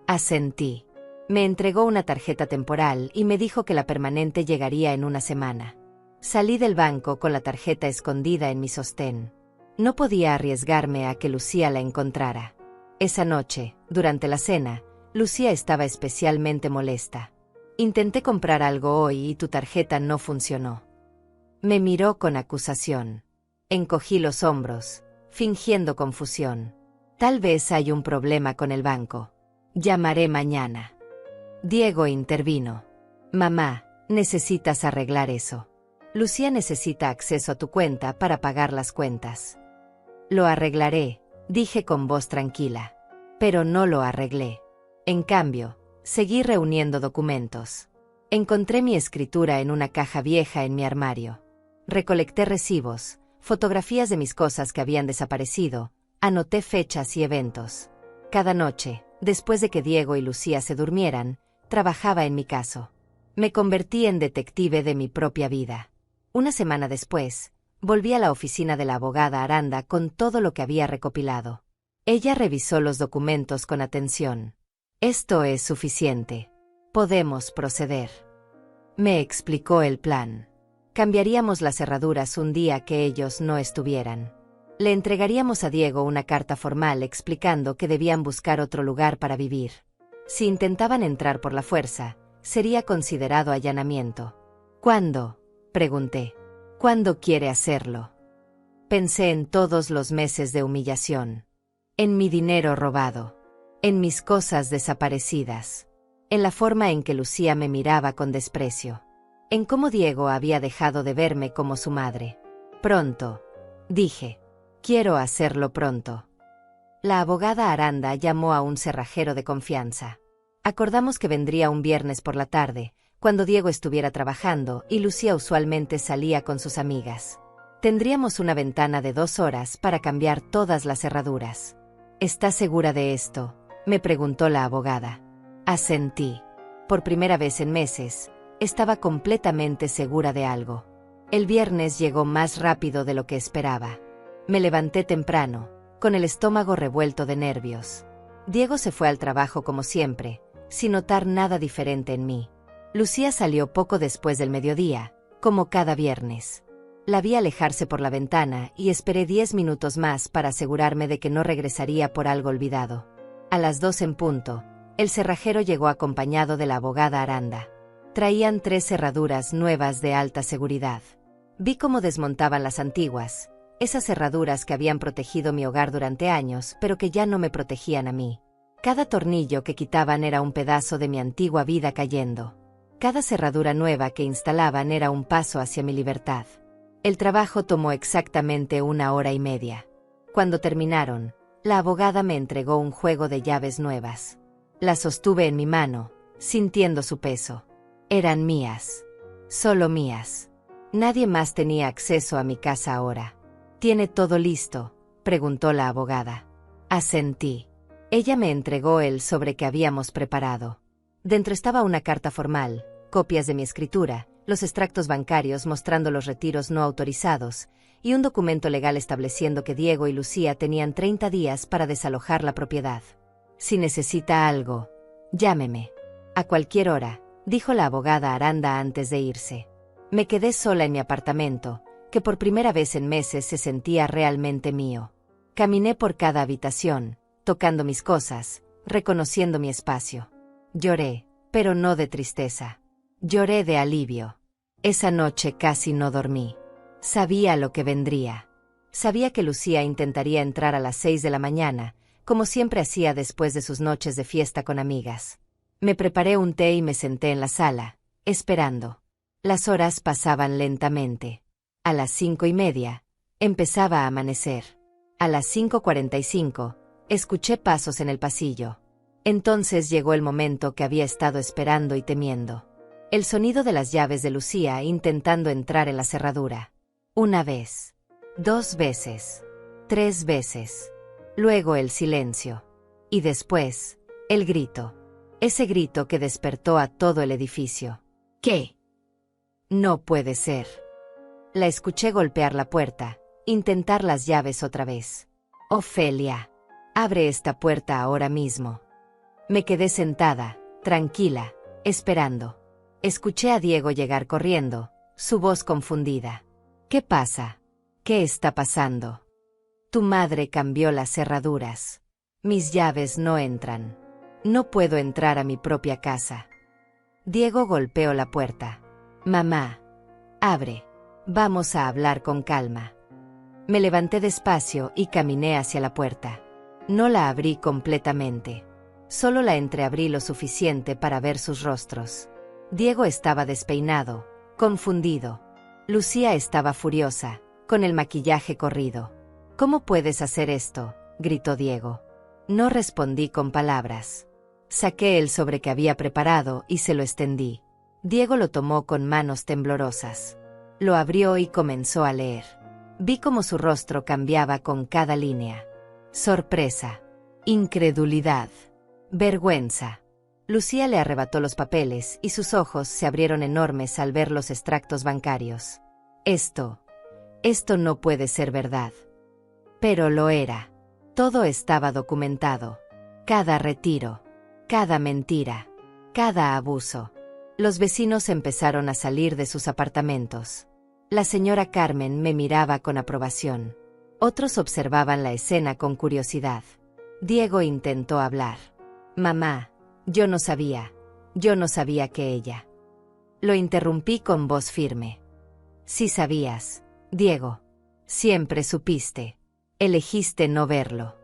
Asentí. Me entregó una tarjeta temporal y me dijo que la permanente llegaría en una semana. Salí del banco con la tarjeta escondida en mi sostén. No podía arriesgarme a que Lucía la encontrara. Esa noche, durante la cena, Lucía estaba especialmente molesta. «Intenté comprar algo hoy y tu tarjeta no funcionó». Me miró con acusación. Encogí los hombros, fingiendo confusión. «Tal vez hay un problema con el banco. Llamaré mañana». Diego intervino. «Mamá, necesitas arreglar eso. Lucía necesita acceso a tu cuenta para pagar las cuentas». «Lo arreglaré», dije con voz tranquila. Pero no lo arreglé. En cambio, seguí reuniendo documentos. Encontré mi escritura en una caja vieja en mi armario. Recolecté recibos, fotografías de mis cosas que habían desaparecido, anoté fechas y eventos. Cada noche, después de que Diego y Lucía se durmieran, trabajaba en mi caso. Me convertí en detective de mi propia vida. Una semana después, volví a la oficina de la abogada Aranda con todo lo que había recopilado. Ella revisó los documentos con atención. «Esto es suficiente. Podemos proceder». Me explicó el plan. Cambiaríamos las cerraduras un día que ellos no estuvieran. Le entregaríamos a Diego una carta formal explicando que debían buscar otro lugar para vivir. Si intentaban entrar por la fuerza, sería considerado allanamiento. «¿Cuándo?», pregunté. «¿Cuándo quiere hacerlo?». Pensé en todos los meses de humillación. En mi dinero robado. En mis cosas desaparecidas. En la forma en que Lucía me miraba con desprecio. En cómo Diego había dejado de verme como su madre. «Pronto», dije. Quiero hacerlo pronto. La abogada Aranda llamó a un cerrajero de confianza. Acordamos que vendría un viernes por la tarde, cuando Diego estuviera trabajando y Lucía usualmente salía con sus amigas. Tendríamos una ventana de 2 horas para cambiar todas las cerraduras. ¿Estás segura de esto?, me preguntó la abogada. Asentí. Por primera vez en meses, estaba completamente segura de algo. El viernes llegó más rápido de lo que esperaba. Me levanté temprano, con el estómago revuelto de nervios. Diego se fue al trabajo como siempre, sin notar nada diferente en mí. Lucía salió poco después del mediodía, como cada viernes. La vi alejarse por la ventana y esperé 10 minutos más para asegurarme de que no regresaría por algo olvidado. A las 2 en punto, el cerrajero llegó acompañado de la abogada Aranda. Traían 3 cerraduras nuevas de alta seguridad. Vi cómo desmontaban las antiguas, esas cerraduras que habían protegido mi hogar durante años, pero que ya no me protegían a mí. Cada tornillo que quitaban era un pedazo de mi antigua vida cayendo. Cada cerradura nueva que instalaban era un paso hacia mi libertad. El trabajo tomó exactamente 1 hora y media. Cuando terminaron, la abogada me entregó un juego de llaves nuevas. Las sostuve en mi mano, sintiendo su peso. Eran mías. Solo mías. Nadie más tenía acceso a mi casa ahora. ¿Tiene todo listo?, preguntó la abogada. Asentí. Ella me entregó el sobre que habíamos preparado. Dentro estaba una carta formal, copias de mi escritura, los extractos bancarios mostrando los retiros no autorizados, y un documento legal estableciendo que Diego y Lucía tenían 30 días para desalojar la propiedad. Si necesita algo, llámeme. A cualquier hora, dijo la abogada Aranda antes de irse. Me quedé sola en mi apartamento, que por primera vez en meses se sentía realmente mío. Caminé por cada habitación, tocando mis cosas, reconociendo mi espacio. Lloré, pero no de tristeza. Lloré de alivio. Esa noche casi no dormí. Sabía lo que vendría. Sabía que Lucía intentaría entrar a las 6 de la mañana, como siempre hacía después de sus noches de fiesta con amigas. Me preparé un té y me senté en la sala, esperando. Las horas pasaban lentamente. A las 5:30, empezaba a amanecer. A las 5:45, escuché pasos en el pasillo. Entonces llegó el momento que había estado esperando y temiendo. El sonido de las llaves de Lucía intentando entrar en la cerradura. 1 vez. 2 veces. 3 veces. Luego el silencio. Y después, el grito. Ese grito que despertó a todo el edificio. ¿Qué? No puede ser. La escuché golpear la puerta, intentar las llaves otra vez. Ofelia, abre esta puerta ahora mismo. Me quedé sentada, tranquila, esperando. Escuché a Diego llegar corriendo, su voz confundida. ¿Qué pasa? ¿Qué está pasando? Tu madre cambió las cerraduras. Mis llaves no entran. No puedo entrar a mi propia casa. Diego golpeó la puerta. Mamá, abre. Vamos a hablar con calma. Me levanté despacio y caminé hacia la puerta. No la abrí completamente. Solo la entreabrí lo suficiente para ver sus rostros. Diego estaba despeinado, confundido. Lucía estaba furiosa, con el maquillaje corrido. ¿Cómo puedes hacer esto?, gritó Diego. No respondí con palabras. Saqué el sobre que había preparado y se lo extendí. Diego lo tomó con manos temblorosas. Lo abrió y comenzó a leer. Vi cómo su rostro cambiaba con cada línea. Sorpresa. Incredulidad. Vergüenza. Lucía le arrebató los papeles y sus ojos se abrieron enormes al ver los extractos bancarios. Esto no puede ser verdad. Pero lo era. Todo estaba documentado. Cada retiro. Cada mentira. Cada abuso. Los vecinos empezaron a salir de sus apartamentos. La señora Carmen me miraba con aprobación. Otros observaban la escena con curiosidad. Diego intentó hablar. Mamá, yo no sabía que ella. Lo interrumpí con voz firme. Sí sabías, Diego. Siempre supiste. Elegiste no verlo.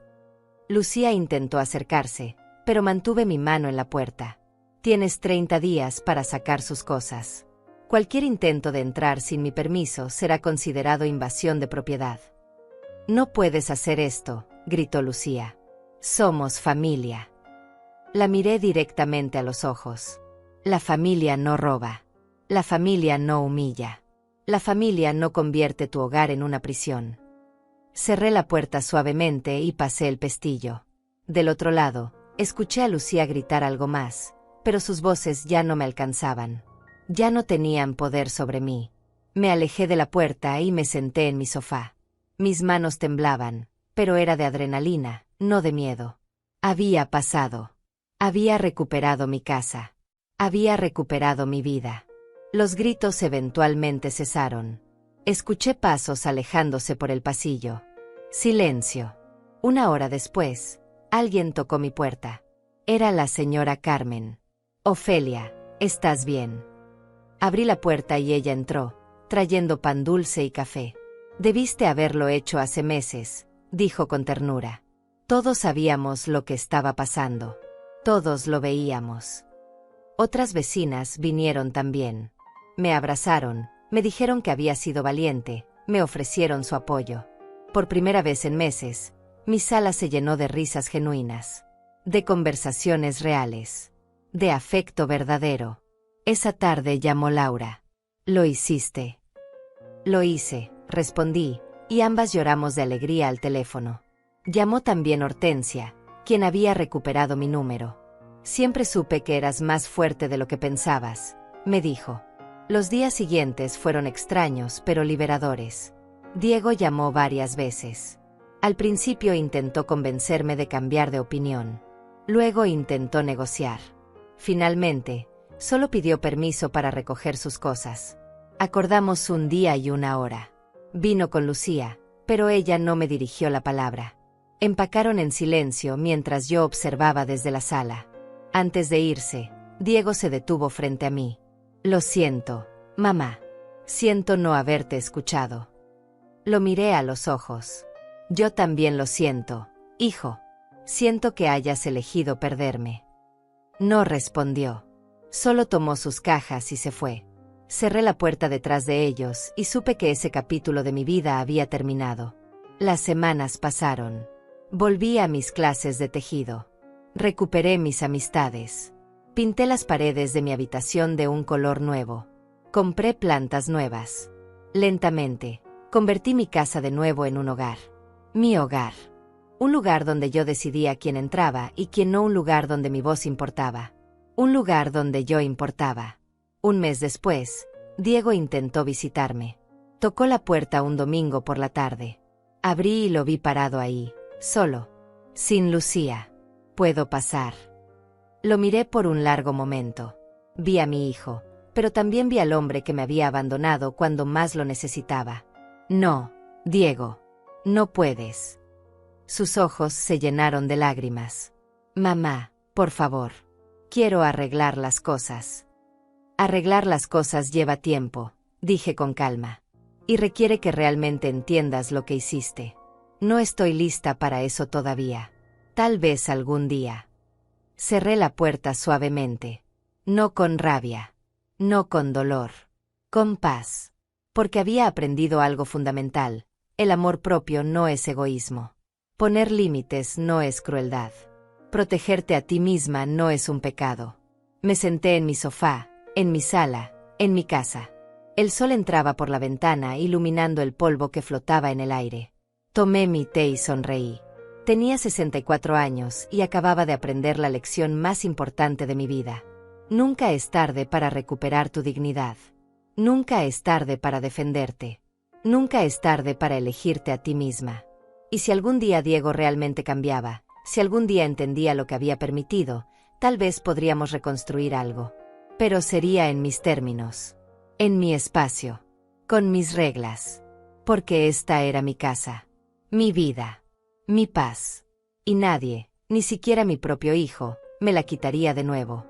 Lucía intentó acercarse, pero mantuve mi mano en la puerta. Tienes 30 días para sacar sus cosas. Cualquier intento de entrar sin mi permiso será considerado invasión de propiedad. No puedes hacer esto, gritó Lucía. Somos familia. La miré directamente a los ojos. La familia no roba. La familia no humilla. La familia no convierte tu hogar en una prisión. Cerré la puerta suavemente y pasé el pestillo. Del otro lado, escuché a Lucía gritar algo más, pero sus voces ya no me alcanzaban. Ya no tenían poder sobre mí. Me alejé de la puerta y me senté en mi sofá. Mis manos temblaban, pero era de adrenalina, no de miedo. Había pasado. Había recuperado mi casa. Había recuperado mi vida. Los gritos eventualmente cesaron. Escuché pasos alejándose por el pasillo. Silencio. 1 hora después, alguien tocó mi puerta. Era la señora Carmen. Ofelia, ¿estás bien? Abrí la puerta y ella entró, trayendo pan dulce y café. Debiste haberlo hecho hace meses, dijo con ternura. Todos sabíamos lo que estaba pasando. Todos lo veíamos. Otras vecinas vinieron también. Me abrazaron, me dijeron que había sido valiente, me ofrecieron su apoyo. Por primera vez en meses, mi sala se llenó de risas genuinas, de conversaciones reales, de afecto verdadero. Esa tarde llamó Laura. ¿Lo hiciste? Lo hice, respondí, y ambas lloramos de alegría al teléfono. Llamó también Hortensia, quien había recuperado mi número. Siempre supe que eras más fuerte de lo que pensabas, me dijo. Los días siguientes fueron extraños pero liberadores. Diego llamó varias veces. Al principio intentó convencerme de cambiar de opinión. Luego intentó negociar. Finalmente, solo pidió permiso para recoger sus cosas. Acordamos un día y 1 hora. Vino con Lucía, pero ella no me dirigió la palabra. Empacaron en silencio mientras yo observaba desde la sala. Antes de irse, Diego se detuvo frente a mí. Lo siento, mamá. Siento no haberte escuchado. Lo miré a los ojos. Yo también lo siento, hijo. Siento que hayas elegido perderme. No respondió. Solo tomó sus cajas y se fue. Cerré la puerta detrás de ellos y supe que ese capítulo de mi vida había terminado. Las semanas pasaron. Volví a mis clases de tejido. Recuperé mis amistades. Pinté las paredes de mi habitación de un color nuevo. Compré plantas nuevas. Lentamente, convertí mi casa de nuevo en un hogar. Mi hogar. Un lugar donde yo decidía quién entraba y quién no, un lugar donde mi voz importaba. Un lugar donde yo importaba. Un mes después, Diego intentó visitarme. Tocó la puerta un domingo por la tarde. Abrí y lo vi parado ahí, solo. Sin Lucía. ¿Puedo pasar? Lo miré por un largo momento. Vi a mi hijo, pero también vi al hombre que me había abandonado cuando más lo necesitaba. No, Diego. No puedes. Sus ojos se llenaron de lágrimas. Mamá, por favor. Quiero arreglar las cosas. Arreglar las cosas lleva tiempo, dije con calma. Y requiere que realmente entiendas lo que hiciste. No estoy lista para eso todavía. Tal vez algún día. Cerré la puerta suavemente. No con rabia. No con dolor. Con paz. Porque había aprendido algo fundamental. El amor propio no es egoísmo. Poner límites no es crueldad. Protegerte a ti misma no es un pecado. Me senté en mi sofá, en mi sala, en mi casa. El sol entraba por la ventana iluminando el polvo que flotaba en el aire. Tomé mi té y sonreí. Tenía 64 años y acababa de aprender la lección más importante de mi vida. Nunca es tarde para recuperar tu dignidad. Nunca es tarde para defenderte. Nunca es tarde para elegirte a ti misma. Y si algún día Diego realmente cambiaba, si algún día entendía lo que había permitido, tal vez podríamos reconstruir algo. Pero sería en mis términos. En mi espacio. Con mis reglas. Porque esta era mi casa. Mi vida. Mi paz. Y nadie, ni siquiera mi propio hijo, me la quitaría de nuevo.